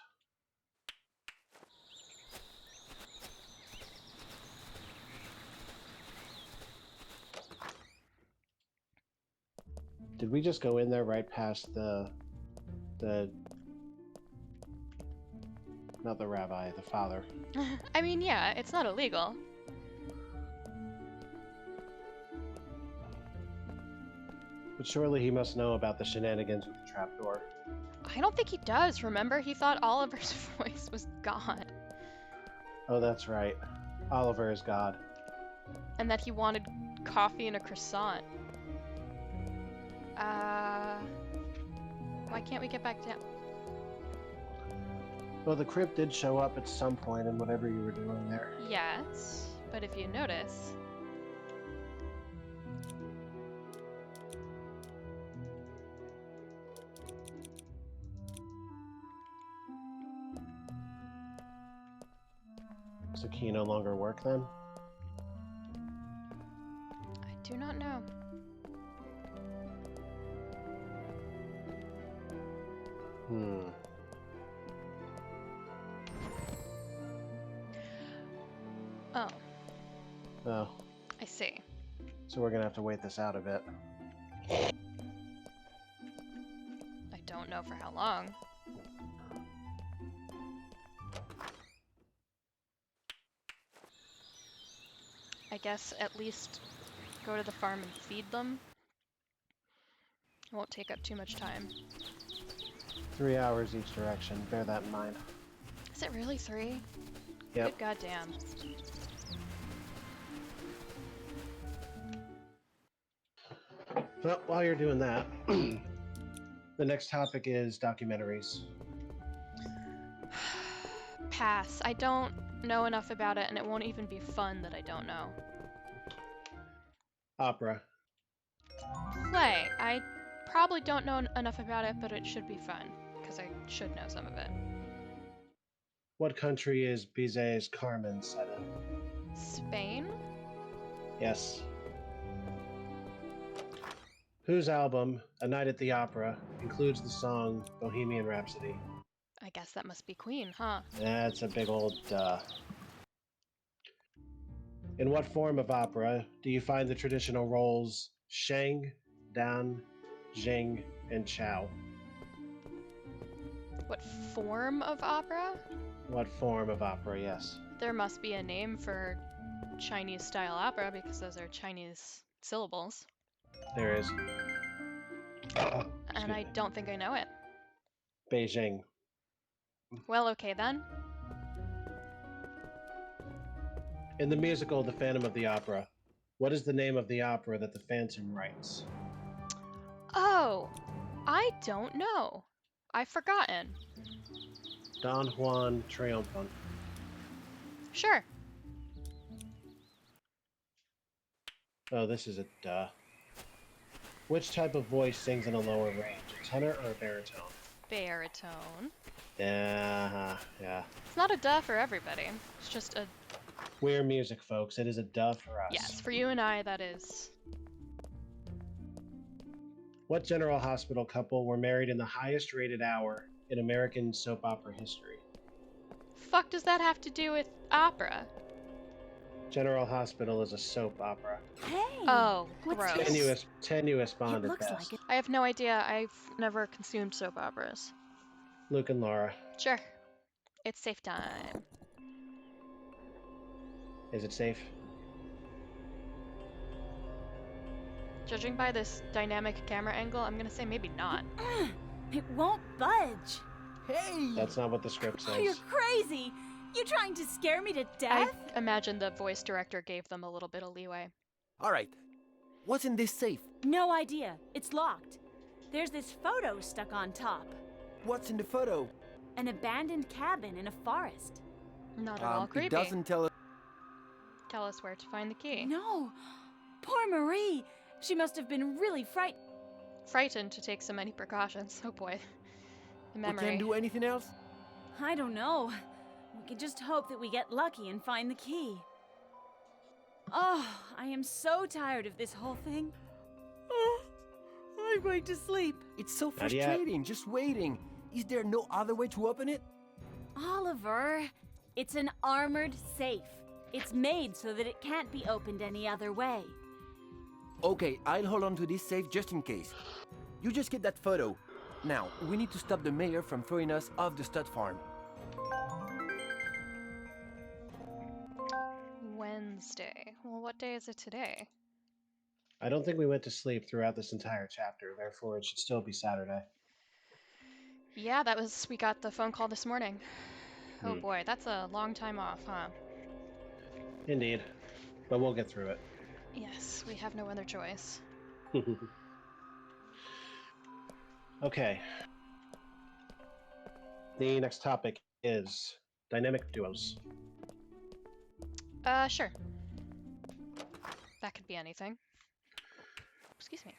Did we just go in there right past the not the rabbi, the father? I mean, yeah, it's not illegal. But surely he must know about the shenanigans with the trapdoor. I don't think he does, remember? He thought Oliver's voice was God. Oh, that's right. Oliver is God. And that he wanted coffee and a croissant. Why can't we get back down? Well, the crypt did show up at some point in whatever you were doing there. Yes, but if you notice... Does the key no longer work then? I do not know. Oh, Oh, I see. so we're gonna have to wait this out a bit. I don't know for how long. I guess at least go to the farm and feed them. It won't take up too much time. 3 hours each direction. Bear that in mind. Is it really 3? Yep. Good goddamn. Well, while you're doing that, the next topic is documentaries. Pass. I don't know enough about it, and it won't even be fun that I don't know. Opera. Play. I probably don't know enough about it, but it should be fun, because I should know some of it. What country is Bizet's Carmen set in? Spain? Yes. Whose album, A Night at the Opera, includes the song Bohemian Rhapsody? I guess that must be Queen, huh? That's a big old duh. In what form of opera do you find the traditional roles Sheng, Dan, Jing, and Chao? What form of opera? What form of opera, yes. There must be a name for Chinese-style opera, because those are Chinese syllables. There is. And I don't think I know it. Beijing. Well, okay then. In the musical The Phantom of the Opera, what is the name of the opera that the Phantom writes? Oh, I don't know. I've forgotten. Don Juan Triunfant. Sure. Oh, this is a duh. Which type of voice sings in a lower range, a tenor or a baritone? Baritone. Yeah. It's not a duh for everybody. It's just a We're music, folks. It is a duh for us. yes. For you and I, that is. What General Hospital couple were married in the highest rated hour in American soap opera history? Fuck does that have to do with opera? General Hospital is a soap opera. Hey! Oh, What's gross. this? Tenuous bond It at looks best. like it. I have no idea. I've never consumed soap operas. Luke and Laura. Sure. It's safe time. Is it safe? Judging by this dynamic camera angle, I'm gonna say maybe not. It won't budge. Hey! That's not what the script Oh, you're says. crazy! You trying to scare me to I death? imagine the voice director gave them a little bit of leeway. Alright. What's in this safe? No idea. It's locked. There's this photo stuck on top. What's in the photo? An abandoned cabin in a forest. Not at all creepy. It doesn't tell us. Tell us where to find the key. No! Poor Marie! She must have been really Frightened to take so many precautions. Oh boy. The We memory. can't do anything else? I don't know. We can just hope that we get lucky and find the key. Oh, I am so tired of this whole thing. Oh, I'm going to sleep. It's so Not yet. frustrating, just waiting. Is there no other way to open it? Oliver, it's an armored safe. It's made so that it can't be opened any other way. Okay, I'll hold on to this safe just in case. You just get that photo. Now, we need to stop the mayor from throwing us off the stud farm. Wednesday. Well, what day is it today? I don't think we went to sleep throughout this entire chapter, therefore it should still be Saturday. Yeah, we got the phone call this morning. Oh Hmm. boy, that's a long time off, huh? Indeed. But we'll get through it. Yes, we have no other choice. Okay. The next topic is dynamic duos. Sure. That could be anything. Excuse me.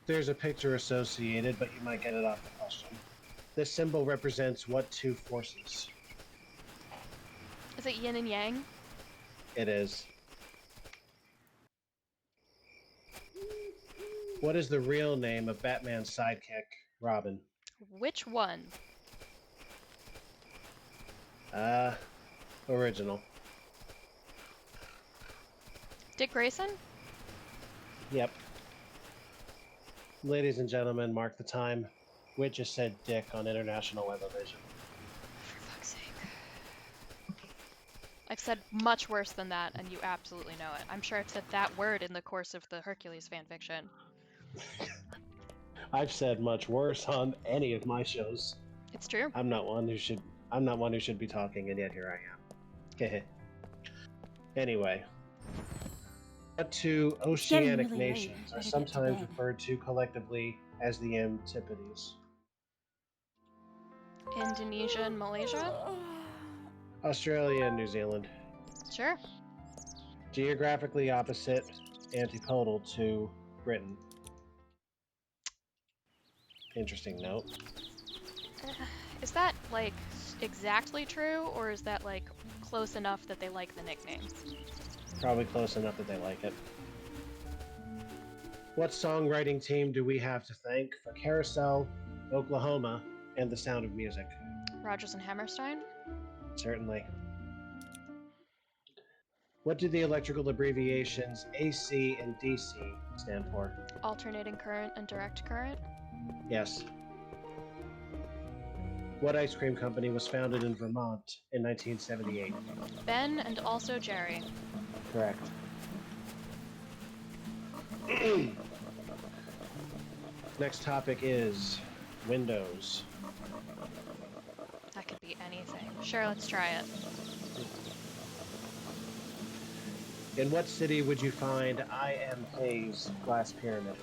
There's a picture associated, but you might get it off the question. This symbol represents what two forces? Is it yin and yang? It is. What is the real name of Batman's sidekick, Robin? Which one? Original. Dick Grayson? Yep. Ladies and gentlemen, mark the time. Whit just said dick on International Weathervision. For fuck's sake. I've said much worse than that, and you absolutely know it. I'm sure I've said that word in the course of the Hercules fanfiction. I've said much worse on any of my shows. It's true. I'm not one who should be talking, and yet here I am. Anyway, two oceanic really late. nations Better are get to sometimes bed. referred to collectively as the Antipodes. Indonesia and Malaysia? Australia and New Zealand. Sure. Geographically opposite, antipodal to Britain. Interesting note. Is that, like, exactly true, or is that, like, close enough that they like the nickname? Probably close enough that they like it. What songwriting team do we have to thank for Carousel, Oklahoma, and The Sound of Music? Rodgers and Hammerstein? Certainly. What do the electrical abbreviations AC and DC stand for? Alternating current and direct current? Yes. What ice cream company was founded in Vermont in 1978? Ben and also Jerry. Correct. Next topic is Windows. That could be anything. Sure, let's try it. In what city would you find I.M. Pei's glass pyramid?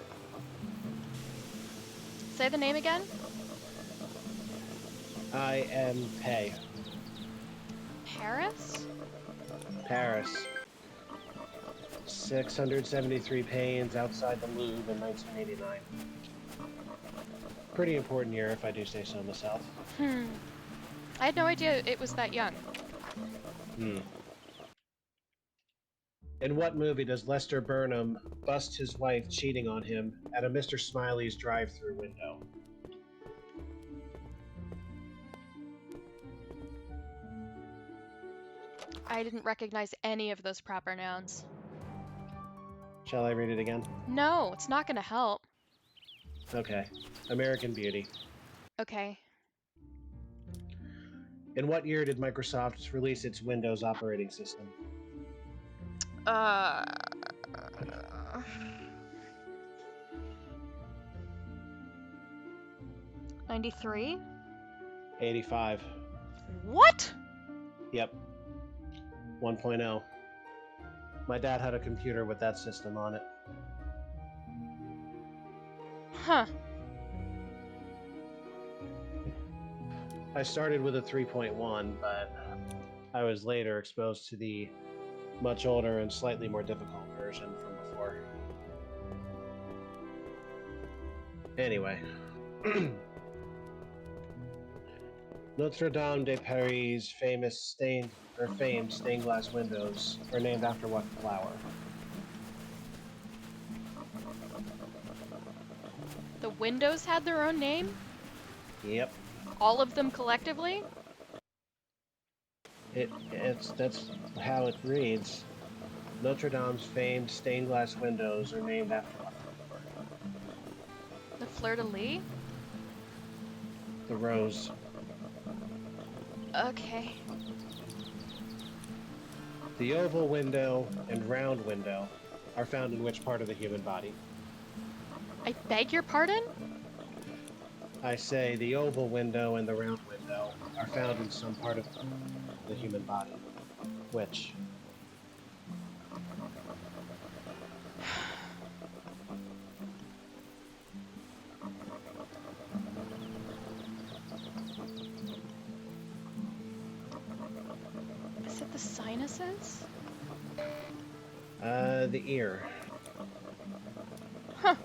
Say the name again? I.M. Pei. Paris? Paris. 673 panes outside the Louvre in 1989. Pretty important year, if I do say so myself. I had no idea it was that young. In what movie does Lester Burnham bust his wife cheating on him at a Mr. Smiley's drive-thru window? I didn't recognize any of those proper nouns. Shall I read it again? No, it's not gonna help. Okay. American Beauty. Okay. In what year did Microsoft release its Windows operating system? 93? 85. What? Yep. 1.0. My dad had a computer with that system on it. Huh. I started with a 3.1, but I was later exposed to the much older and slightly more difficult version from before. Anyway. Notre Dame de Paris' famed stained glass windows are named after what flower? The windows had their own name? Yep. All of them collectively? That's how it reads. Notre Dame's famed stained glass windows are named after what flower? The fleur-de-lis? The rose. Okay. The oval window and round window are found in which part of the human body? I beg your pardon? I say the oval window and the round window are found in some part of the human body. Which? Is it the sinuses? The ear. Huh.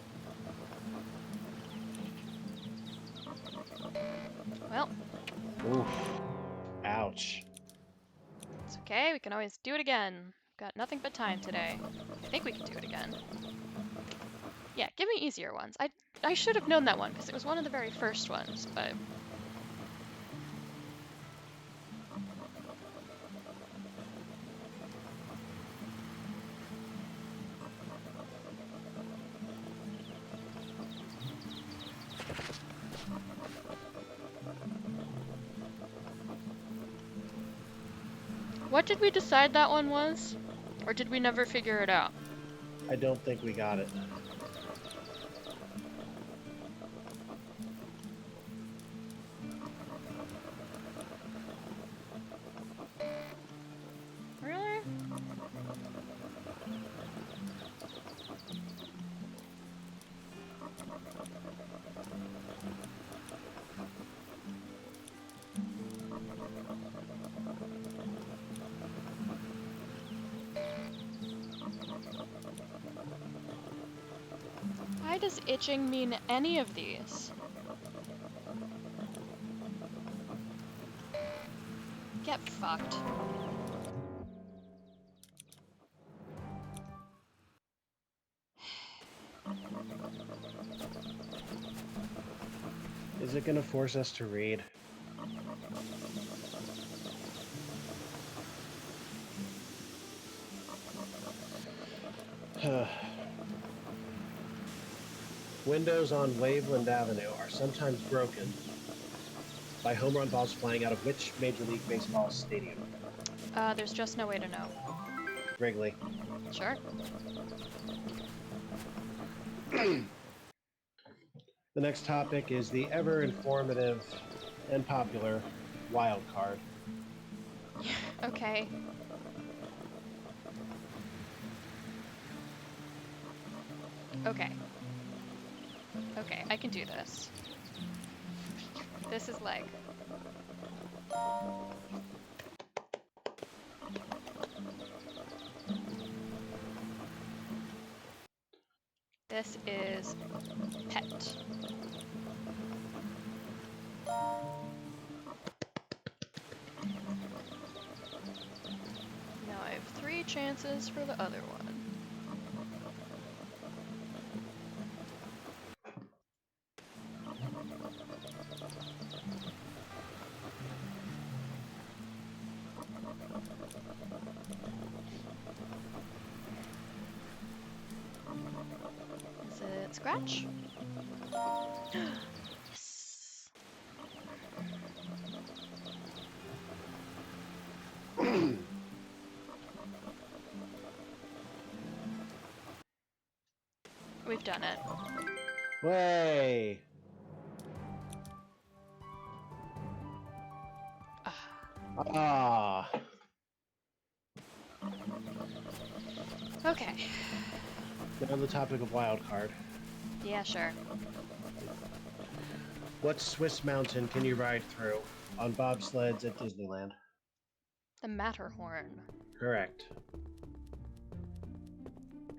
Well, Oof. Ouch. it's okay. We can always do it again. Got nothing but time today. I think we can do it again. Yeah, give me easier ones. I should have known that one because it was one of the very first ones, but what did we decide that one was? Or did we never figure it out? I don't think we got it. does itching mean any of these? Get fucked. Is it going to force us to read? Windows on Waveland Avenue are sometimes broken by home run balls flying out of which Major League Baseball stadium? There's just no way to know. Wrigley. Sure. The next topic is the ever informative and popular wild card. Okay. Okay. Okay, I can do this. This is like... This is pet. Now I have 3 chances for the other one. Is it scratch? Yes. We've done it. Way! Ah. Okay. On the topic of wild card. Yeah, sure. What Swiss mountain can you ride through on bobsleds at Disneyland? The Matterhorn. Correct.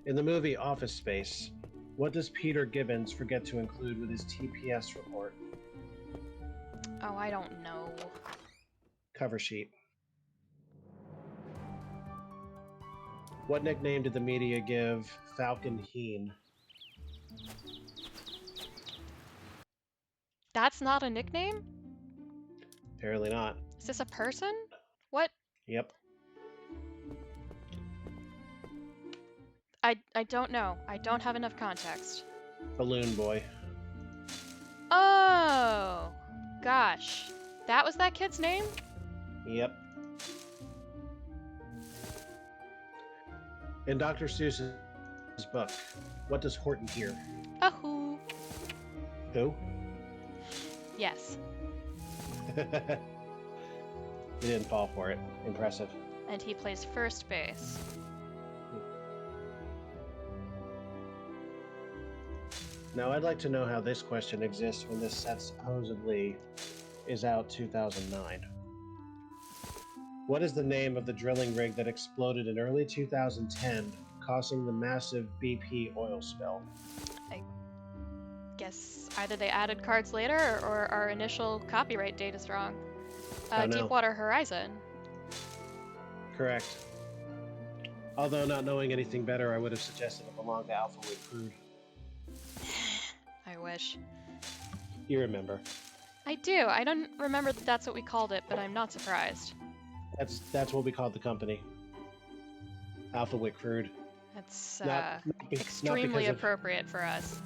In the movie Office Space, what does Peter Gibbons forget to include with his TPS report? Oh, I don't know. Cover sheet. What nickname did the media give Falcon Heen? That's not a nickname? Apparently not. Is this a person? What? Yep. I don't know. I don't have enough context. Balloon Boy. Oh! Gosh. That was that kid's name? Yep. In Dr. Seuss's book, what does Horton hear? A who? Who? Yes. He didn't fall for it. Impressive. And he plays first base. Now, I'd like to know how this question exists when this set supposedly is out 2009. What is the name of the drilling rig that exploded in early 2010, causing the massive BP oil spill? I guess either they added cards later or our initial copyright date is wrong. Oh, no. Deepwater Horizon. Correct. Although not knowing anything better, I would have suggested it belonged to AlphaWit Crude. I wish. You remember. I do. I don't remember that that's what we called it, but I'm not surprised. That's what we called the company. AlphaWit Crude. That's Not extremely because of- appropriate for us.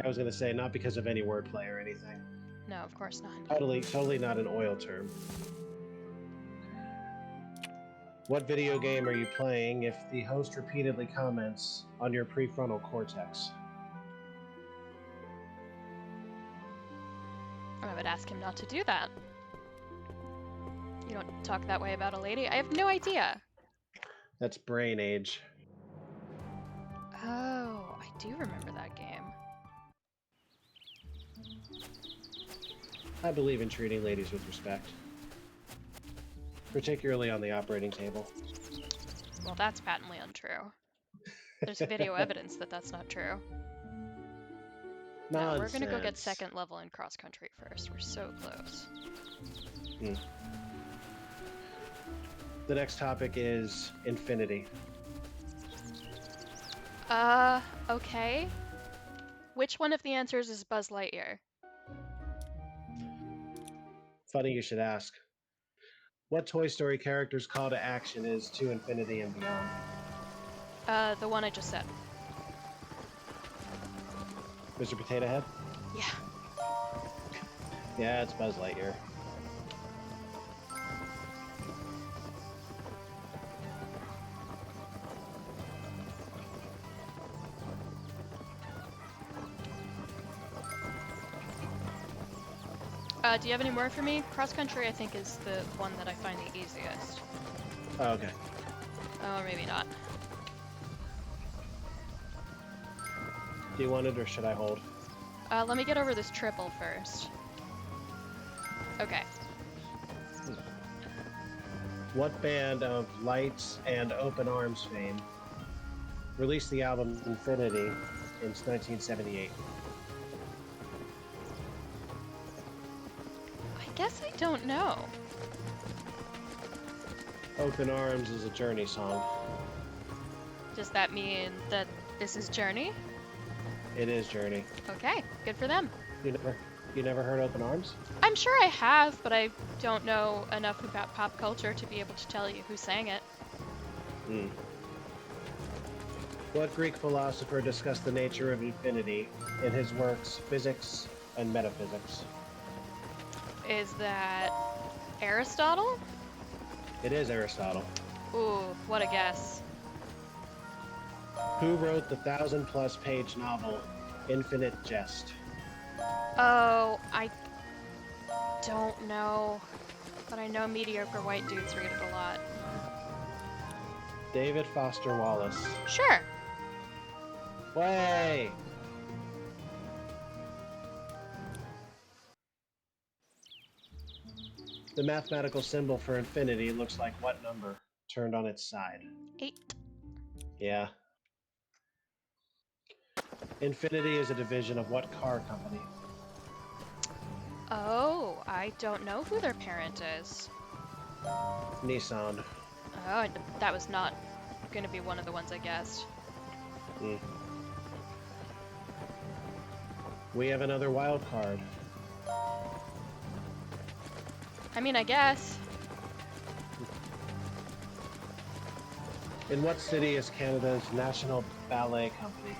I was going to say, not because of any wordplay or anything. No, of course not. Totally not an oil term. What video game are you playing if the host repeatedly comments on your prefrontal cortex? I would ask him not to do that. You don't talk that way about a lady. I have no idea. That's Brain Age. Oh, I do remember that game. I believe in treating ladies with respect. Particularly on the operating table. Well, that's patently untrue. There's video evidence that that's not true. No, we're gonna go get Nonsense. second level in cross country first. We're so close. The next topic is infinity. Okay. Which one of the answers is Buzz Lightyear? Funny you should ask. What Toy Story character's call to action is to infinity and beyond? The one I just said. Mr. Potato Head? Yeah. Yeah, it's Buzz Lightyear. Do you have any more for me? Cross country, I think, is the one that I find the easiest. Oh, okay. Oh, or maybe not. Do you want it or should I hold? Let me get over this triple first. Okay. What band of lights and open arms fame released the album Infinity in 1978? I guess I don't know. Open Arms is a Journey song. Does that mean that this is Journey? It is Journey. Okay, good for them. You never heard Open Arms? I'm sure I have, but I don't know enough about pop culture to be able to tell you who sang it. What Greek philosopher discussed the nature of infinity in his works Physics and Metaphysics? Is that Aristotle? It is Aristotle. Ooh, what a guess. Who wrote the 1,000+ page novel Infinite Jest? Oh, I don't know, but I know mediocre white dudes read it a lot. David Foster Wallace. Sure. Way! The mathematical symbol for infinity looks like what number turned on its side? 8. Yeah. Infinity is a division of what car company? Oh, I don't know who their parent is. Nissan. Oh, that was not going to be one of the ones I guessed. We have another wild card. I mean, I guess. In what city is Canada's National Ballet Company?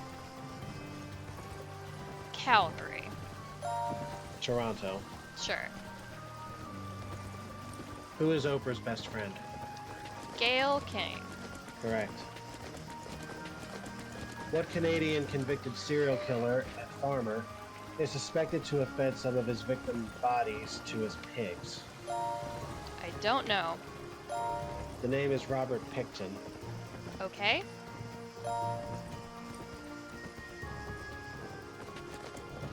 Calgary. Toronto. Sure. Who is Oprah's best friend? Gail King. Correct. What Canadian convicted serial killer and farmer is suspected to have fed some of his victim bodies to his pigs? I don't know. The name is Robert Picton. Okay.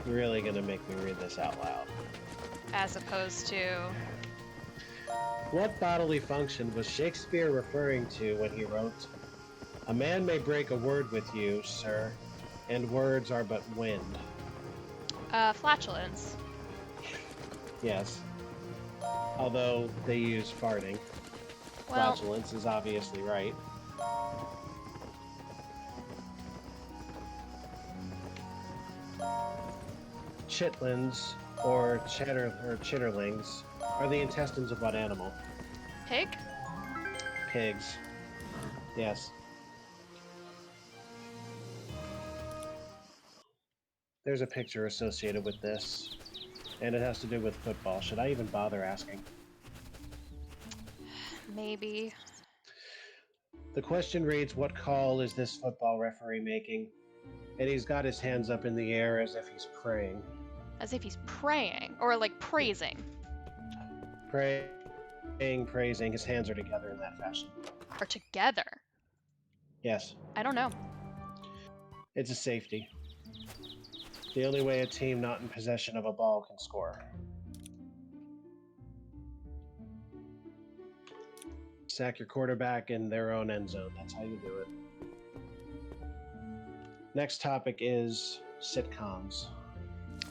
You're really gonna make me read this out loud. As opposed to... What bodily function was Shakespeare referring to when he wrote, "A man may break a word with you, sir, and words are but wind"? Flatulence. Yes. Although they use farting. Well, Flatulence is obviously right. Chitlins, or chitterlings, are the intestines of what animal? pig? Pigs. Yes. There's a picture associated with this, and it has to do with football. Should I even bother asking? Maybe. The question reads, what call is this football referee making? And he's got his hands up in the air as if he's praying. As if he's praying, or like praising. Praying, praising, his hands are together in that fashion. Or together. Yes, I don't know. it's a safety. The only way a team not in possession of a ball can score. Sack your quarterback in their own end zone. That's how you do it. Next topic is sitcoms.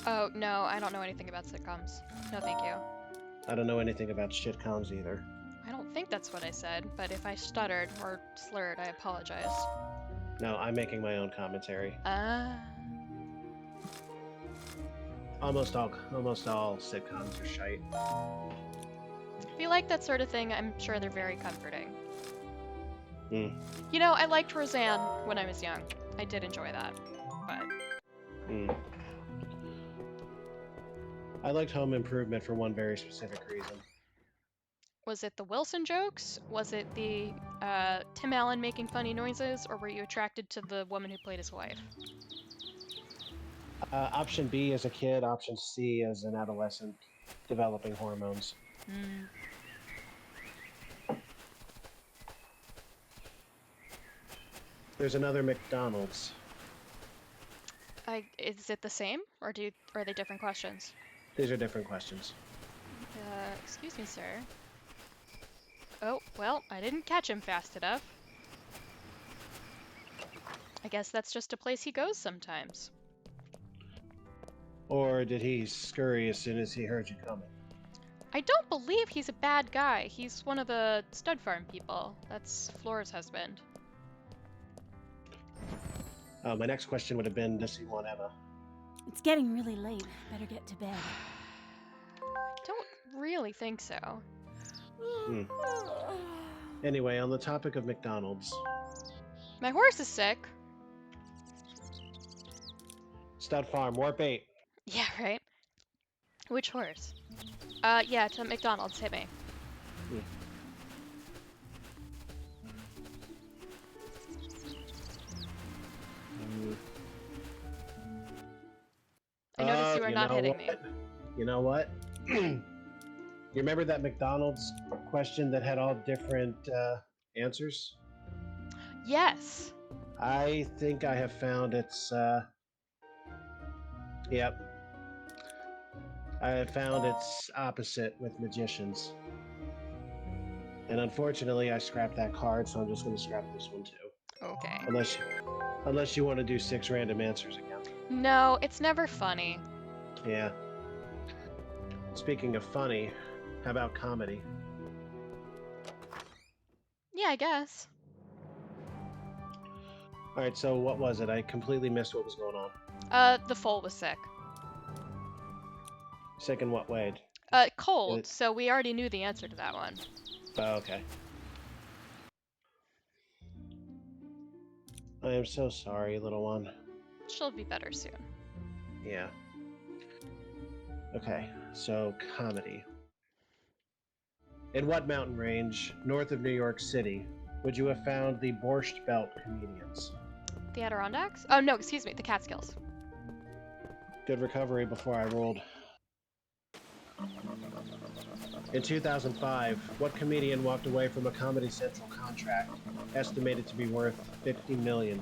Oh, no, I don't know anything about sitcoms. No, thank you. I don't know anything about shitcoms either. I don't think that's what I said, but if I stuttered or slurred, I apologize. No, I'm making my own commentary. Almost all sitcoms are shite. If you like that sort of thing, I'm sure they're very comforting. Mm. You know, I liked Roseanne when I was young. I did enjoy that, but... Mm. I liked Home Improvement for one very specific reason. Was it the Wilson jokes? Was it the Tim Allen making funny noises? Or were you attracted to the woman who played his wife? Option B as a kid, option C as an adolescent, developing hormones. Hmm. There's another McDonald's. Is it the same? Or are they different questions? These are different questions. Excuse me, sir. Oh, well, I didn't catch him fast enough. I guess that's just a place he goes sometimes. Or did he scurry as soon as he heard you coming? I don't believe he's a bad guy. He's one of the stud farm people. That's Flora's husband. My next question would have been, does he want Emma? It's getting really late. Better get to bed. I don't really think so. Hmm. Anyway, on the topic of McDonald's. My horse is sick. Stud Farm, Warp 8. Yeah, right? Which horse? Yeah, to McDonald's. Hit me. Hmm. I noticed you are not hitting me. You know what? You remember that McDonald's question that had all different answers? Yes. I think I have found its. Yep. I have found its opposite with magicians. And unfortunately, I scrapped that card, so I'm just going to scrap this one too. Okay. Unless you want to do 6 random answers again. No, it's never funny. Yeah. Speaking of funny, how about comedy? Yeah, I guess. All right, so what was it? I completely missed what was going on. The foal was sick. Sick in what way? Cold, so we already knew the answer to that one. Oh, okay. I am so sorry, little one. She'll be better soon. Yeah. Okay, so comedy. In what mountain range, north of New York City, would you have found the Borscht Belt comedians? The Adirondacks? Oh, no, excuse me, the Catskills. Good recovery before I rolled. In 2005, what comedian walked away from a Comedy Central contract estimated to be worth $50 million?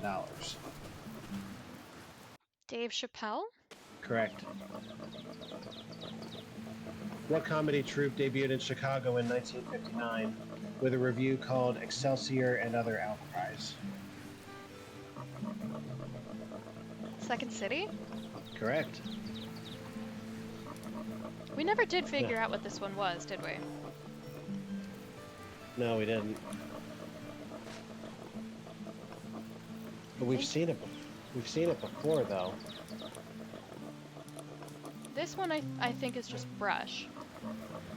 Dave Chappelle? Correct. What comedy troupe debuted in Chicago in 1959 with a review called Excelsior and Other Outcries? Second City? Correct. We never did figure out what this one was, did we? No, we didn't. But we've seen it. We've seen it before, though. This one I think is just brush.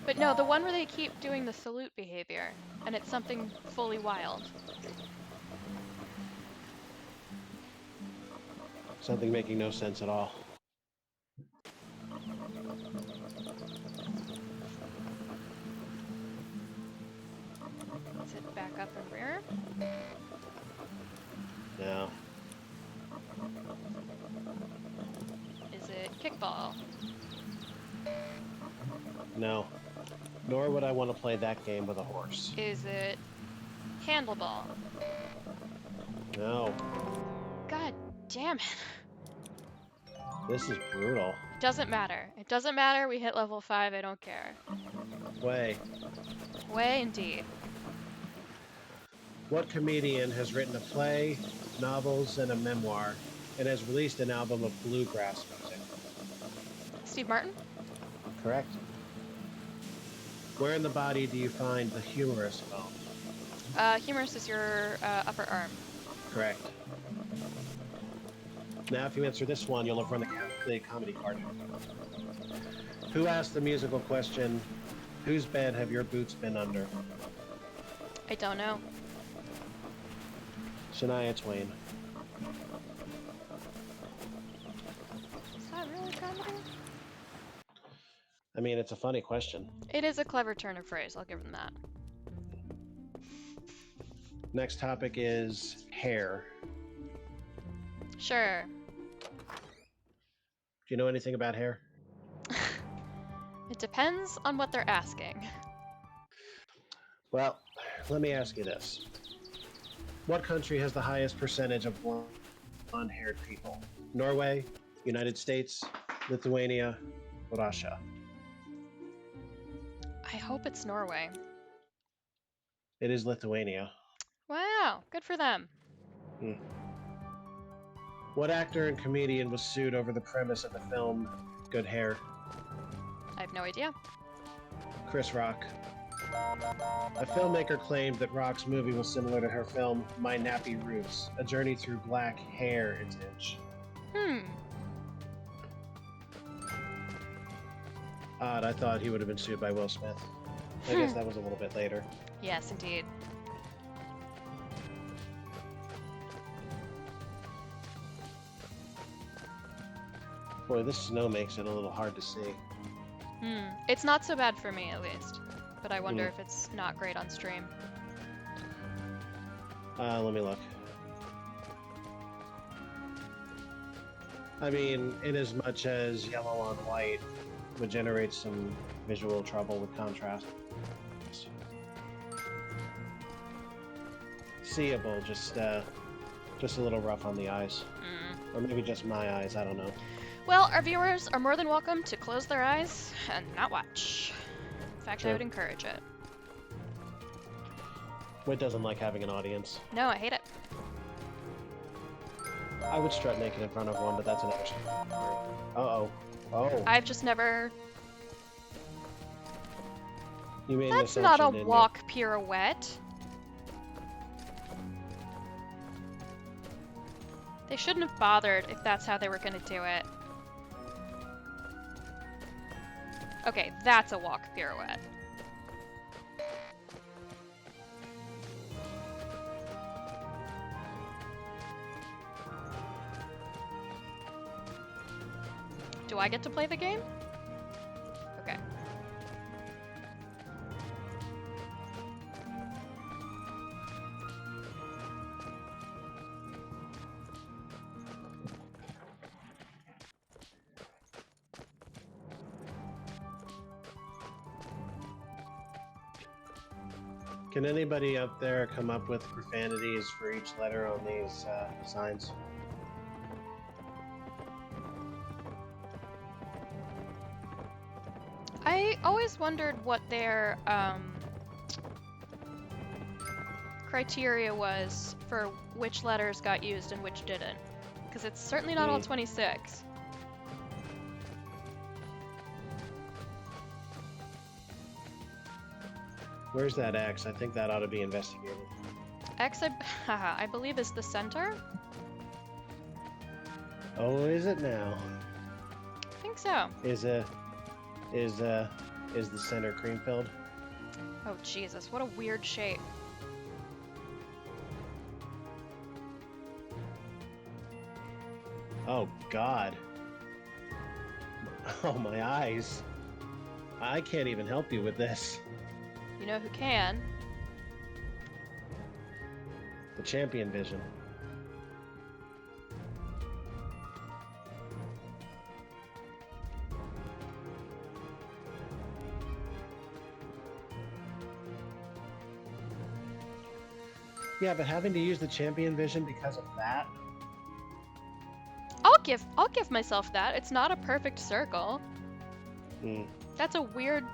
But no, the one where they keep doing the salute behavior, and it's something fully wild. Something making no sense at all. Is it back up and rear? No. Is it kickball? No. Nor would I want to play that game with a horse. Is it handleball? No. God damn it. This is brutal. Doesn't matter. It doesn't matter. We hit level 5. I don't care. Way. Way indeed. What comedian has written a play, novels, and a memoir, and has released an album of bluegrass music? Steve Martin? Correct. Where in the body do you find the humerus bone? Humerus is your upper arm. Correct. Now, if you answer this one, you'll have run the comedy card. Who asked the musical question, whose bed have your boots been under? I don't know. Shania Twain. Is that really comedy? I mean, it's a funny question. It is a clever turn of phrase, I'll give them that. Next topic is hair. Sure. Do you know anything about hair? It depends on what they're asking. Well, let me ask you this. What country has the highest percentage of blonde-haired people? Norway, United States, Lithuania, Russia? I hope it's Norway. It is Lithuania. Wow, good for them. What actor and comedian was sued over the premise of the film Good Hair? I have no idea. Chris Rock. A filmmaker claimed that Rock's movie was similar to her film My Nappy Roots, a journey through black heritage. Odd, I thought he would have been sued by Will Smith. I guess that was a little bit later. Yes, indeed. Boy, this snow makes it a little hard to see. It's not so bad for me, at least. But I wonder if it's not great on stream. Let me look. I mean, in as much as yellow on white would generate some visual trouble with contrast. Seeable, just a little rough on the eyes. Or maybe just my eyes, I don't know. Well, our viewers are more than welcome to close their eyes and not watch. In fact, I would encourage it. Whit doesn't like having an audience. No, I hate it. I would strut naked in front of one, but that's another story. Uh-oh. Oh. I've just never... You made That's an not a assumption, didn't walk pirouette. They shouldn't have bothered if that's how they were going to do it. Okay, that's a walk pirouette. Do I get to play the game? Okay. Can anybody up there come up with profanities for each letter on these signs? I always wondered what their criteria was for which letters got used and which didn't. Because it's certainly not all 26. Where's that X? I think that ought to be investigated. X, I believe, is the center? Oh, is it now? I think so. Is the center cream filled? Oh, Jesus, what a weird shape. Oh, God. Oh, my eyes. I can't even help you with this. You know who can? The champion vision. Yeah, but having to use the champion vision because of that? I'll give myself that. It's not a perfect circle. That's a weird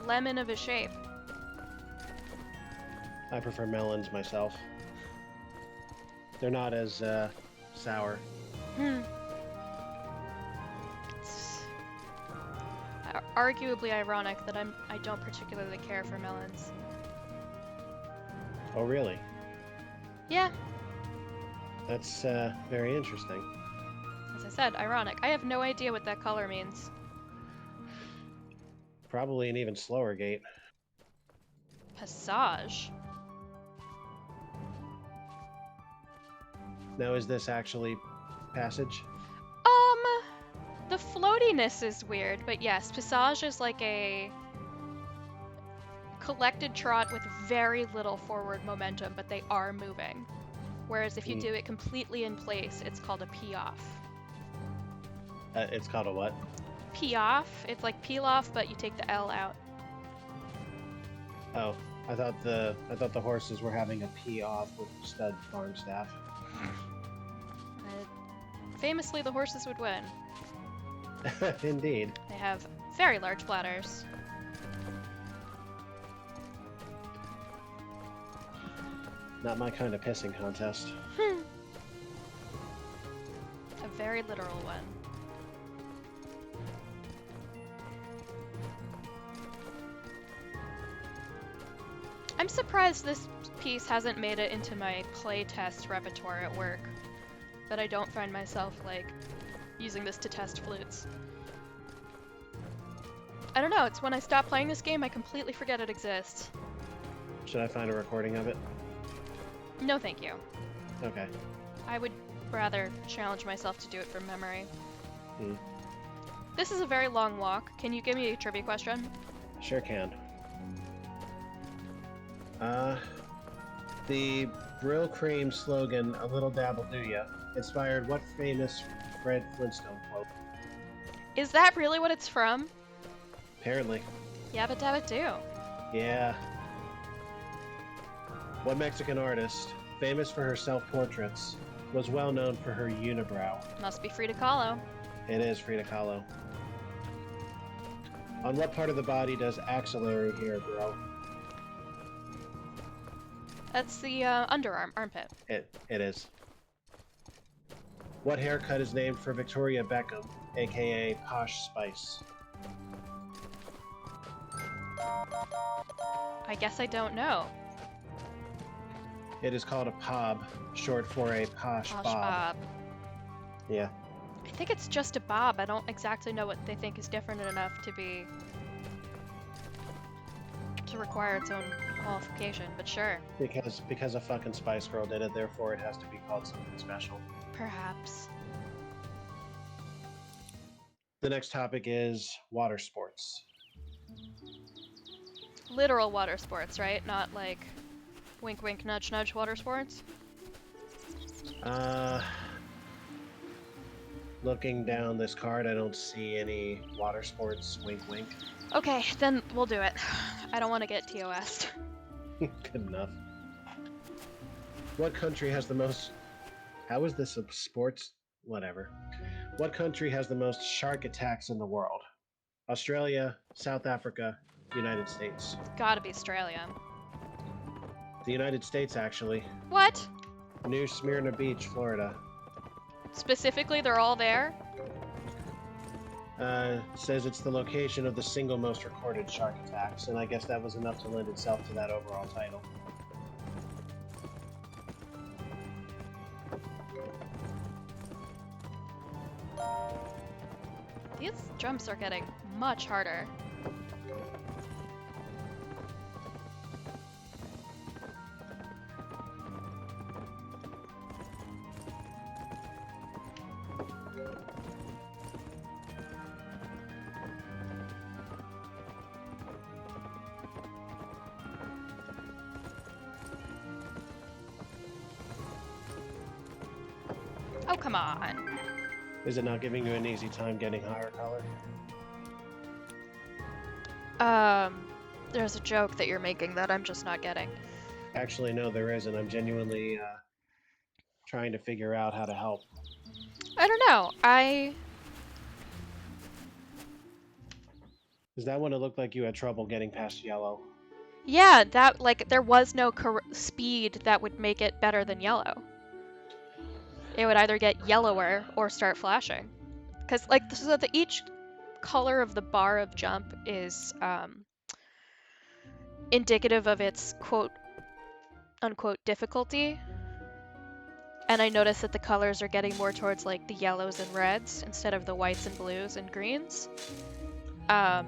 lemon of a shape. I prefer melons myself. They're not as sour. arguably ironic that I don't particularly care for melons. Oh, really? Yeah, That's very interesting. as I said, ironic. I have no idea what that color means. Probably an even slower gait. Passage. Now, is this actually passage? The floatiness is weird, but yes, passage is like a collected trot with very little forward momentum, but they are moving. Whereas if you do it completely in place, it's called a pee-off. It's called a what? Pee-off? It's like peel-off, but you take the L out. Oh, I thought the horses were having a pee off with stud farm staff. Famously, the horses would win. Indeed. They have very large bladders. Not my kind of pissing contest. A very literal one. I'm surprised this piece hasn't made it into my playtest repertoire at work. That I don't find myself, like, using this to test flutes. I don't know, it's when I stop playing this game, I completely forget it exists. Should I find a recording of it? No thank you. Okay. I would rather challenge myself to do it from memory. Hmm. This is a very long walk. Can you give me a trivia question? Sure can. The Brill Cream slogan, "A little dab will do ya," inspired what famous Fred Flintstone quote? Is that really what it's from? Apparently. Yabba dabba do. Yeah. What Mexican artist, famous for her self-portraits, was well known for her unibrow? Must be Frida Kahlo. It is Frida Kahlo. On what part of the body does axillary hair grow? That's the underarm, armpit. It is. What haircut is named for Victoria Beckham, aka Posh Spice? I guess I don't know. It is called a pob, short for a posh Posh bob. bob. Yeah. I think it's just a bob. I don't exactly know what they think is different enough to require its own qualification, but sure. Because a fucking Spice Girl did it, therefore it has to be called something special. Perhaps. The next topic is water sports. Literal water sports, right? Not like wink wink nudge nudge water sports? Looking down this card, I don't see any water sports, wink wink. Okay, then we'll do it. I don't want to get TOS'd. Good enough. What country has the most... How is this a sports? Whatever. What country has the most shark attacks in the world? Australia, South Africa, United States. Gotta be Australia. The United States, actually. What? New Smyrna Beach, Florida. Specifically, they're all there? Says it's the location of the single most recorded shark attacks, and I guess that was enough to lend itself to that overall title. These jumps are getting much harder. Oh, come on. Is it not giving you an easy time getting higher color? There's a joke that you're making that I'm just not getting. Actually, no, there isn't. I'm genuinely trying to figure out how to help. I don't know. Is that when it looked like you had trouble getting past yellow? Yeah, that, like, there was no speed that would make it better than yellow. It would either get yellower or start flashing. Because, like, so each color of the bar of jump is indicative of its quote unquote difficulty. And I notice that the colors are getting more towards like the yellows and reds instead of the whites and blues and greens. Well,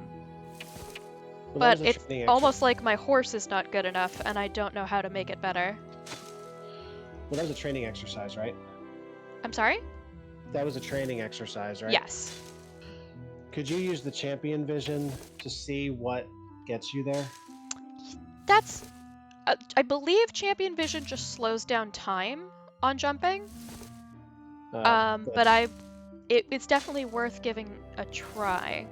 that But was a it's training almost like my horse is not good enough and I don't know how to make it better. Well, that was a training exercise, right? I'm sorry? That was a training exercise, right? Yes. Could you use the champion vision to see what gets you there? That's... I believe Champion Vision just slows down time on jumping. But it's definitely worth giving a try.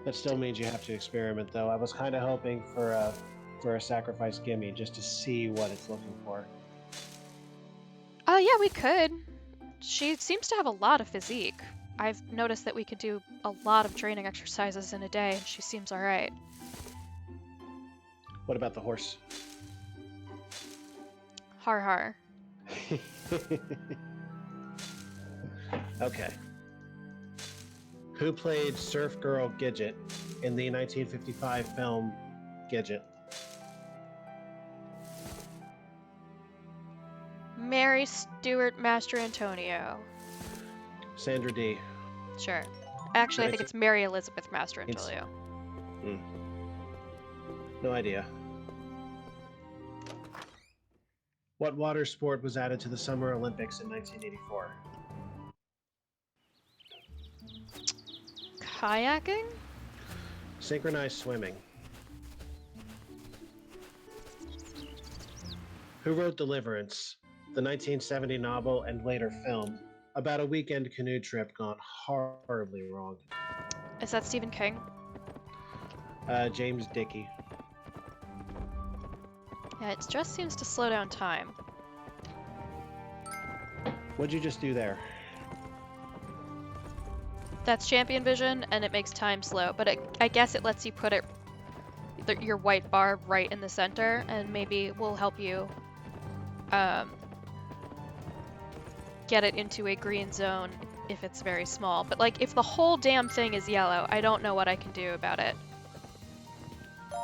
That still means you have to experiment, though. I was kind of hoping for a sacrifice gimme just to see what it's looking for. Oh yeah, we could. She seems to have a lot of physique. I've noticed that we could do a lot of training exercises in a day, and she seems alright. What about the horse? Har har. Okay. Who played Surf Girl Gidget in the 1955 film Gidget? Mary Stuart Master Antonio. Sandra D. Sure. Actually, I think it's Mary Elizabeth Master Antonio. No idea. What water sport was added to the Summer Olympics in 1984? Kayaking? Synchronized swimming. Who wrote Deliverance, the 1970 novel and later film, about a weekend canoe trip gone horribly wrong? Is that Stephen King? James Dickey. Yeah, it just seems to slow down time. What'd you just do there? That's Champion Vision, and it makes time slow, but I guess it lets you put your white bar right in the center, and maybe will help you get it into a green zone if it's very small. But like, if the whole damn thing is yellow, I don't know what I can do about it.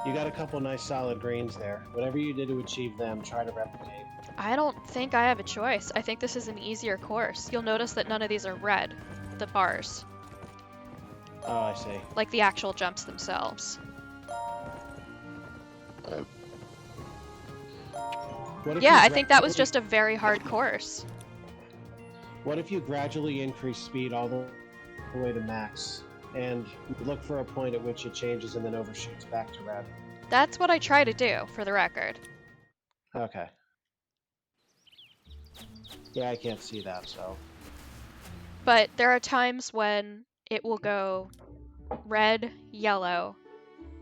You got a couple nice solid greens there. Whatever you did to achieve them, try to replicate. I don't think I have a choice. I think this is an easier course. You'll notice that none of these are red, the bars. Oh, I see. Like the actual jumps themselves. Yeah, I think that was just a very hard course. What if you gradually increase speed all the way to max, and look for a point at which it changes and then overshoots back to red? That's what I try to do, for the record. Okay. Yeah, I can't see that, so... But there are times when it will go red, yellow,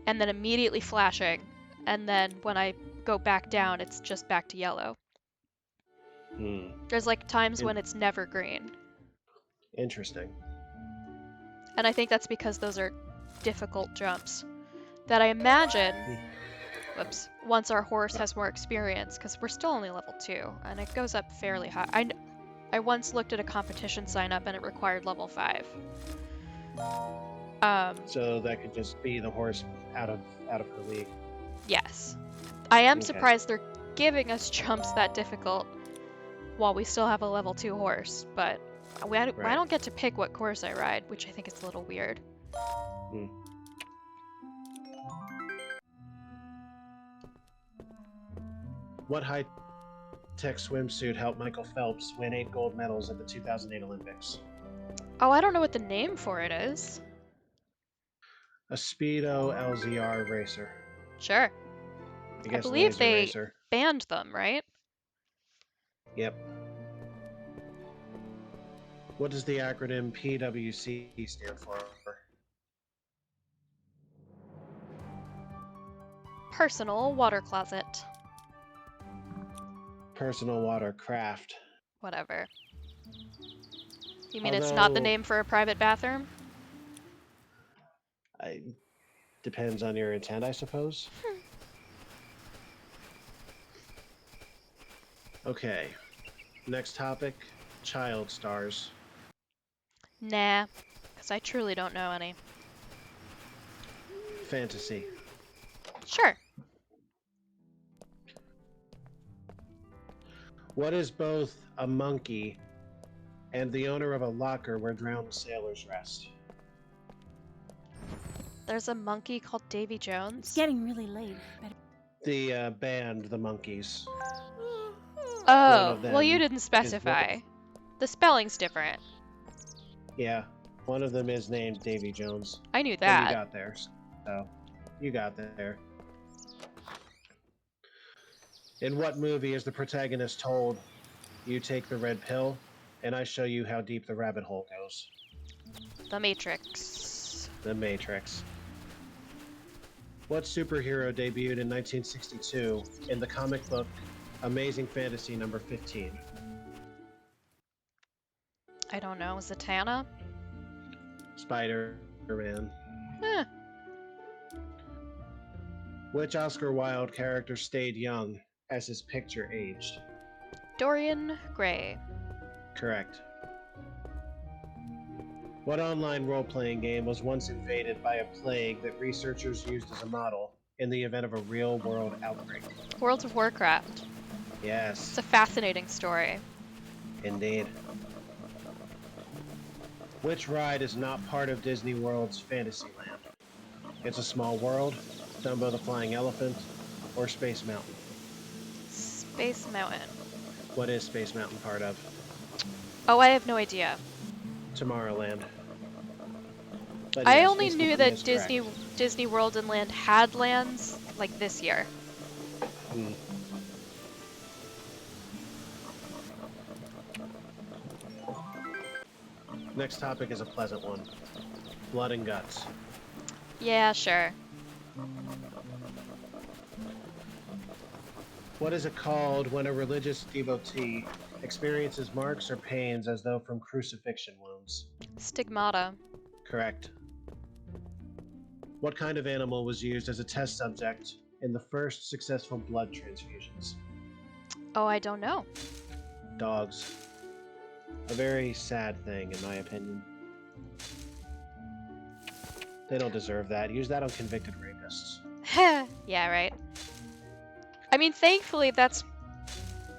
and then immediately flashing, and then when I go back down, it's just back to yellow. There's like times when it's never green. Interesting. And I think that's because those are difficult jumps that I imagine, whoops, once our horse has more experience, because we're still only level 2, and it goes up fairly high. I once looked at a competition sign up and it required level 5. So that could just be the horse out of her league. Yes. I am Okay. surprised they're giving us jumps that difficult while we still have a level 2 horse, but I don't get to pick what course I ride, which I think is a little weird. What high-tech swimsuit helped Michael Phelps win 8 gold medals at the 2008 Olympics? Oh, I don't know what the name for it is. A Speedo LZR racer. Sure. I guess believe laser they racer. banned them, right? Yep. What does the acronym PWC stand for? Personal water closet. Personal watercraft. Whatever. You mean it's not the Although- name for a private bathroom? Depends on your intent, I suppose. Okay. Next topic, child stars. Nah. Because I truly don't know any. Fantasy. Sure. What is both a monkey and the owner of a locker where drowned sailors rest? There's a monkey called Davy It's Jones. getting really late. Better... The band, the Monkees. Oh, of well, you them didn't is specify. The spelling's different. Yeah, one of them is named Davy Jones. I knew And that. you got there, so you got there. In what movie is the protagonist told, "You take the red pill, and I show you how deep the rabbit hole goes"? The Matrix. The Matrix. What superhero debuted in 1962 in the comic book Amazing Fantasy number 15? I don't know. Zatanna? Spider-Man. Eh. Which Oscar Wilde character stayed young as his picture aged? Dorian Gray. Correct. What online role-playing game was once invaded by a plague that researchers used as a model in the event of a real-world outbreak? World of Warcraft. It's Yes, a fascinating story. indeed. Which ride is not part of Disney World's Fantasyland? It's a Small World, Dumbo the Flying Elephant, or Space Mountain? Space Mountain. What is Space Mountain part of? Oh, I have no idea. Tomorrowland. But I yes, only Space knew Mountain that is correct. Disney World and Land had lands like this year. Hmm. Next topic is a pleasant one. Blood and guts. Yeah, sure. What is it called when a religious devotee experiences marks or pains as though from crucifixion wounds? Stigmata. Correct. What kind of animal was used as a test subject in the first successful blood transfusions? Oh, I don't know. Dogs. A very sad thing, in my opinion. They don't deserve that. Use that on convicted rapists. Yeah, right. I mean, thankfully that's...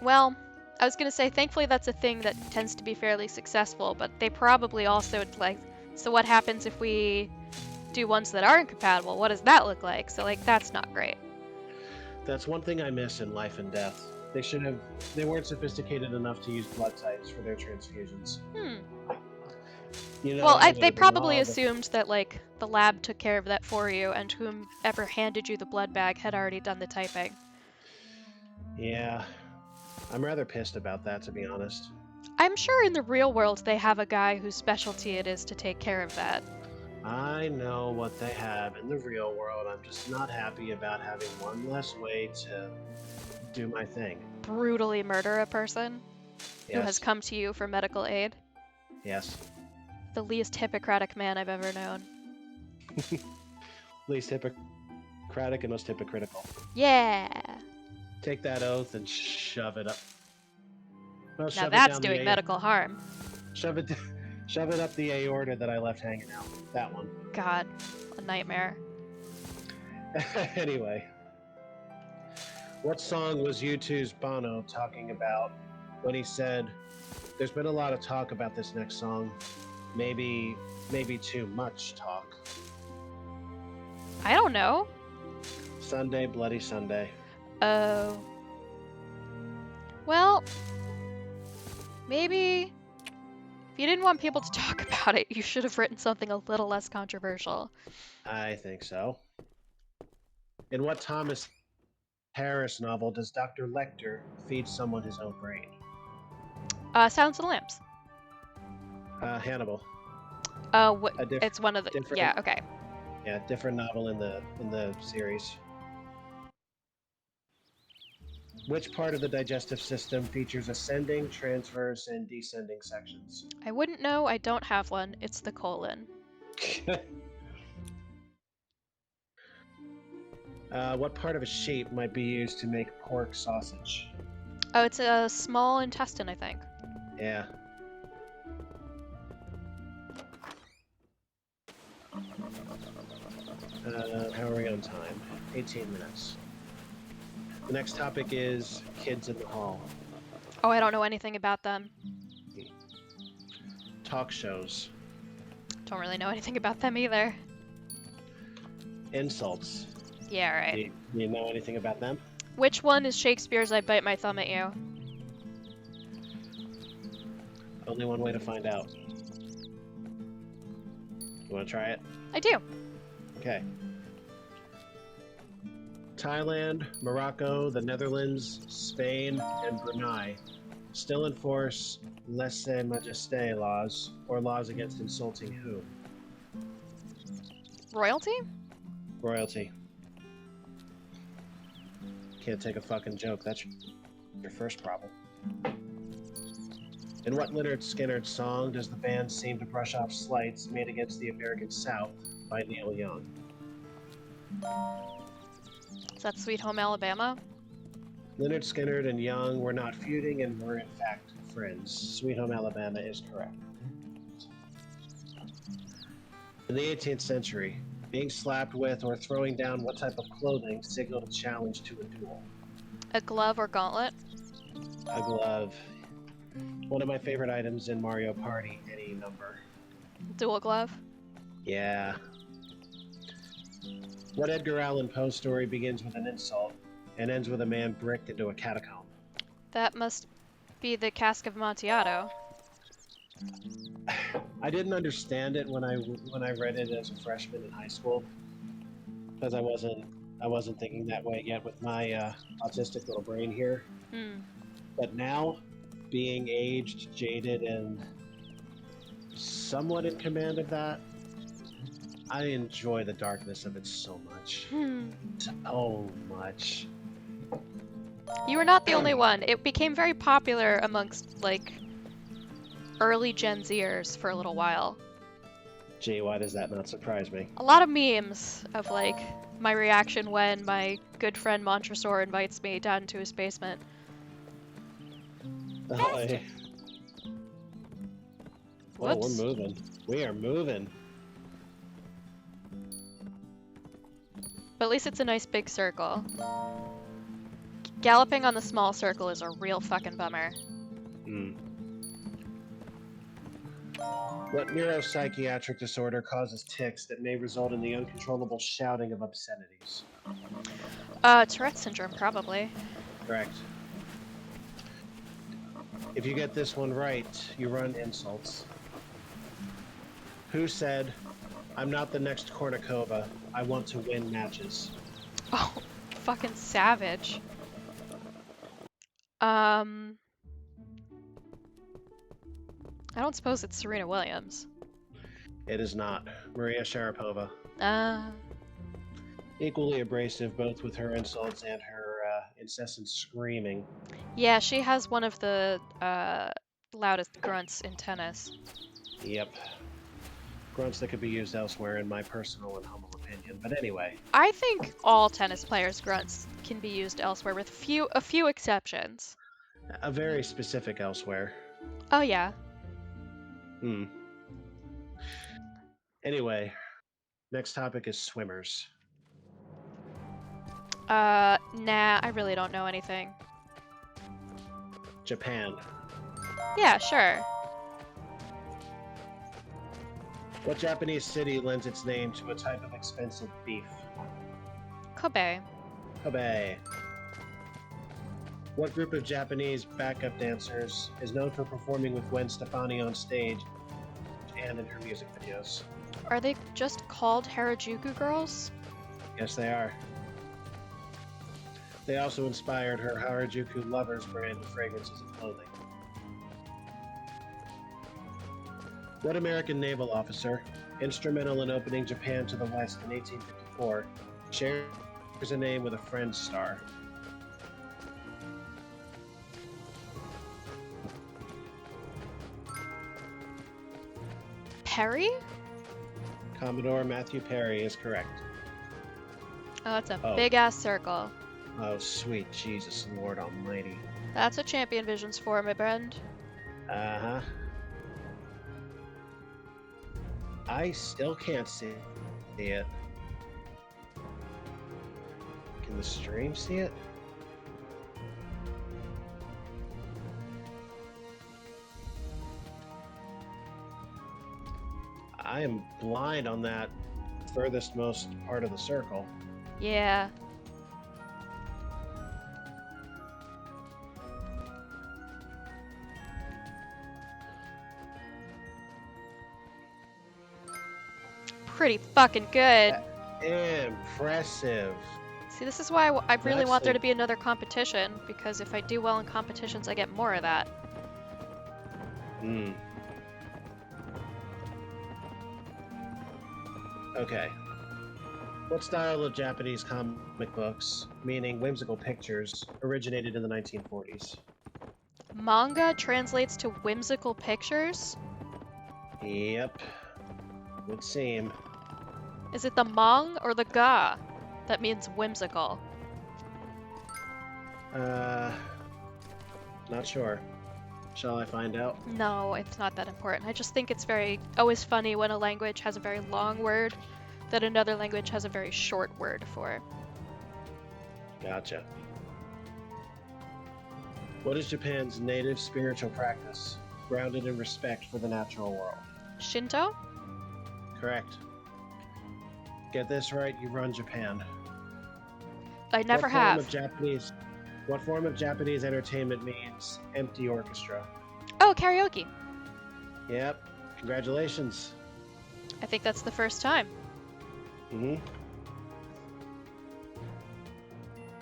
Well, I was gonna say, thankfully that's a thing that tends to be fairly successful, but they probably also, like... So what happens if we do ones that aren't compatible? What does that look like? So, like, that's not great. That's one thing I miss in Life and Death. They weren't sophisticated enough to use blood types for their transfusions. You know, Well, it they would've been probably all the- assumed that, like, the lab took care of that for you, and whomever handed you the blood bag had already done the typing. Yeah. I'm rather pissed about that, to be honest. I'm sure in the real world they have a guy whose specialty it is to take care of that. I know what they have in the real world. I'm just not happy about having one less way to do my thing. Brutally murder a person who has Yes. come to you for medical aid. Yes. The least Hippocratic man I've ever known. Least Hippocratic and most hypocritical. Yeah! Take that oath and shove it up. No, Now shove it that's down the doing medical harm. Shove it up the aorta that I left hanging out. That one. God, a nightmare. Anyway. What song was U2's Bono talking about when he said, "There's been a lot of talk about this next song. Maybe too much talk." I don't know. Sunday, Bloody Sunday. Oh. Well, maybe if you didn't want people to talk about it, you should have written something a little less controversial. I think so. In what Thomas Harris novel does Dr. Lecter feed someone his own brain? Silence of the Lambs. Hannibal. It's one of the... different- Yeah, okay. Yeah, different novel in the series. Which part of the digestive system features ascending, transverse, and descending sections? I wouldn't know, I don't have one. It's the colon. What part of a sheep might be used to make pork sausage? Oh, it's a small intestine, I think. Yeah. How are we on time? 18 minutes. The next topic is kids in the hall. Oh, I don't know anything about them. Talk shows. Don't really know anything about them either. Insults. Yeah, right. Do you know anything about them? Which one is Shakespeare's I bite my thumb at you? Only one way to find out. You want to try it? I do. Okay. Thailand, Morocco, the Netherlands, Spain, and Brunei still enforce lèse-majesté laws, or laws against insulting who? Royalty? Royalty. Can't take a fucking joke. That's your first problem. In what Lynyrd Skynyrd song does the band seem to brush off slights made against the American South by Neil Young? Is that Sweet Home Alabama? Lynyrd Skynyrd and Young were not feuding and were in fact friends. Sweet Home Alabama is correct. In the 18th century, being slapped with or throwing down what type of clothing signaled a challenge to a duel? A glove or gauntlet? A glove. One of my favorite items in Mario Party, any number. Dual glove? Yeah. What Edgar Allan Poe story begins with an insult and ends with a man bricked into a catacomb? That must be the Cask of Amontillado. I didn't understand it when I read it as a freshman in high school, because I wasn't thinking that way yet with my autistic little brain here. But now, being aged, jaded, and somewhat in command of that, I enjoy the darkness of it so much. So much. You were not the only one. It became very popular amongst, like, early Gen Zers for a little while. Gee, why does that not surprise me? A lot of memes of, like, my reaction when my good friend Montresor invites me down to his basement. Oh, we're Whoops. moving. We are moving. But at least it's a nice big circle. Galloping on the small circle is a real fucking bummer. What neuropsychiatric disorder causes tics that may result in the uncontrollable shouting of obscenities? Tourette syndrome, probably. Correct. If you get this one right, you run insults. Who said, "I'm not the next Kornikova. I want to win matches"? Oh, fucking savage. I don't suppose it's Serena Williams. It is not. Maria Sharapova. Uh, Equally abrasive, both with her insults and her incessant screaming. yeah, she has one of the loudest grunts in tennis. Yep. Grunts that could be used elsewhere, in my personal and humble opinion. But anyway. I think all tennis players' grunts can be used elsewhere, with a few exceptions. A very specific elsewhere. Oh yeah. Anyway, next topic is swimmers. Nah, I really don't know anything. Japan. Yeah, sure. What Japanese city lends its name to a type of expensive beef? Kobe. Kobe. What group of Japanese backup dancers is known for performing with Gwen Stefani on stage and in her music videos? Are they just called Harajuku girls? Yes, they are. They also inspired her Harajuku Lovers brand of fragrances and clothing. What American naval officer, instrumental in opening Japan to the West in 1854, shares a name with a Friends star? Perry? Commodore Matthew Perry is correct. Oh, that's a Oh. big ass circle. Oh, sweet Jesus Lord Almighty. That's what Champion Vision's for, my friend. Uh-huh. I still can't see it. Can the stream see it? I am blind on that furthest most part of the circle. Yeah. Pretty fucking good. Impressive. See, this is why I really want there Actually- to be another competition, because if I do well in competitions, I get more of that. Hmm. Okay. What style of Japanese comic books, meaning whimsical pictures, originated in the 1940s? Manga translates to whimsical pictures? Yep. Would seem. Is it the mang or the ga that means whimsical? Not sure. Shall I find out? No, it's not that important. I just think it's always funny when a language has a very long word that another language has a very short word for. Gotcha. What is Japan's native spiritual practice, grounded in respect for the natural world? Shinto? Correct. Get this right, you run Japan. I never What form have. of What form of Japanese entertainment means empty orchestra? Oh, karaoke. Yep. Congratulations. I think that's the first time. Hmm.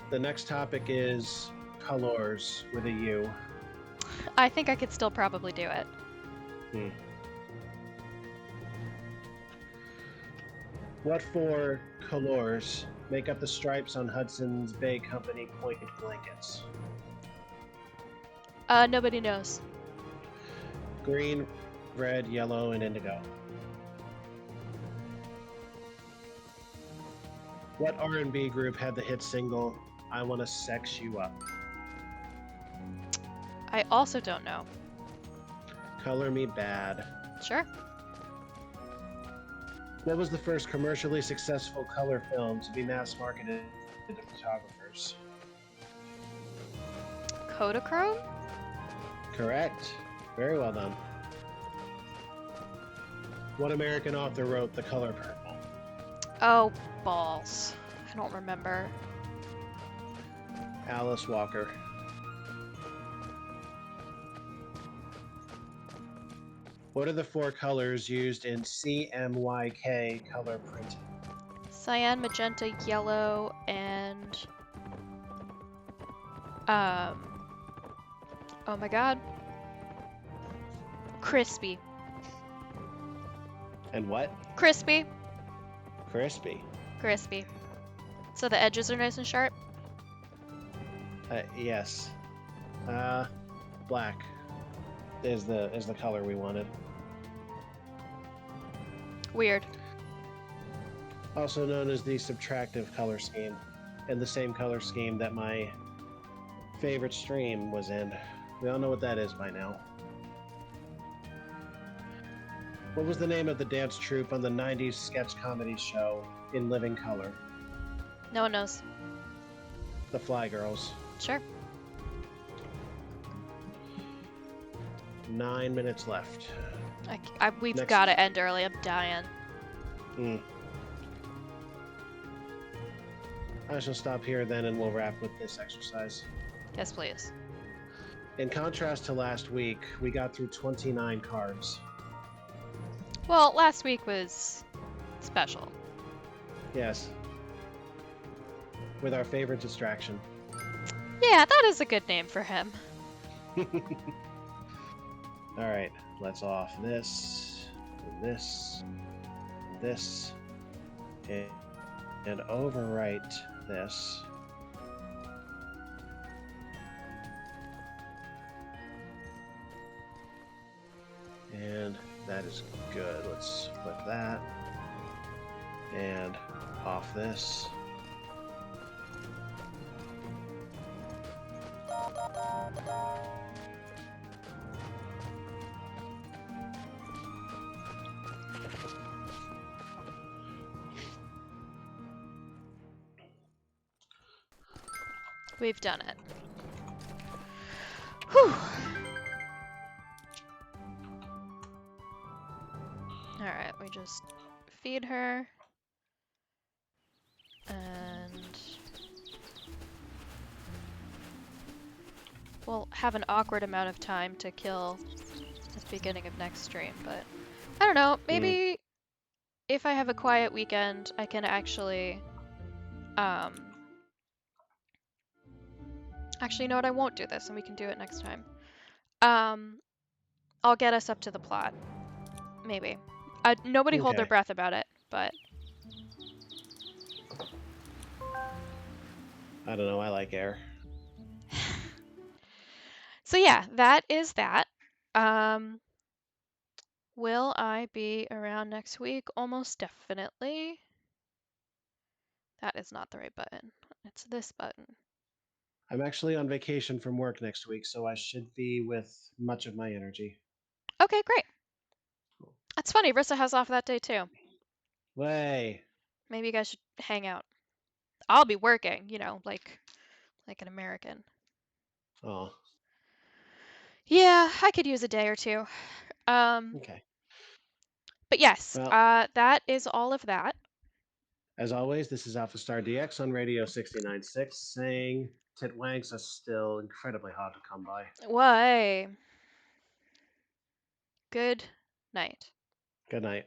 The next topic is colors with a U. I think I could still probably do it. What four colors make up the stripes on Hudson's Bay Company point blankets? Nobody knows. Green, red, yellow, and indigo. What R&B group had the hit single "I Wanna Sex You Up"? I also don't know. Color Me Bad. Sure. What was the first commercially successful color film to be mass marketed to photographers? Kodachrome? Correct. Very well done. What American author wrote The Color Purple? Oh, balls. I don't remember. Alice Walker. What are the four colors used in CMYK color printing? Cyan, magenta, yellow, and... Oh my god. Crispy. And what? Crispy. Crispy. Crispy. So the edges are nice and sharp? Yes. Black is the color we wanted. Weird. Also known as the subtractive color scheme, and the same color scheme that my favorite stream was in. We all know what that is by now. What was the name of the dance troupe on the 90s sketch comedy show In Living Color? No one knows. The Fly Girls. Sure. 9 minutes left. We've Next. got to end early. I'm dying. I shall stop here then and we'll wrap with this exercise. Yes, please. In contrast to last week, we got through 29 cards. Well, last week was special. Yes. With our favorite distraction. Yeah, that is a good name for him. Alright, let's off this, and this, and this, and overwrite this. And that is good. Let's flip that. And off this. We've done it. Whew. Alright, we just feed her. And we'll have an awkward amount of time to kill at the beginning of next stream, but I don't know, maybe if I have a quiet weekend, I can actually, actually, you know what, I won't do this, and we can do it next time. I'll get us up to the plot. Maybe. Nobody hold their Okay. breath about it, but... I don't know. I like air. So yeah, that is that. Will I be around next week? Almost definitely. That is not the right button. It's this button. I'm actually on vacation from work next week, so I should be with much of my energy. Okay, great. That's funny. Rissa has off that day too. Way. Maybe you guys should hang out. I'll be working, you know, like an American. Oh. Yeah, I could use a day or two. Okay. But yes, Well, that is all of that. as always, this is Alpha Star DX on Radio 69.6 saying Titwangs are still incredibly hard to come by. Why? Good night. Good night.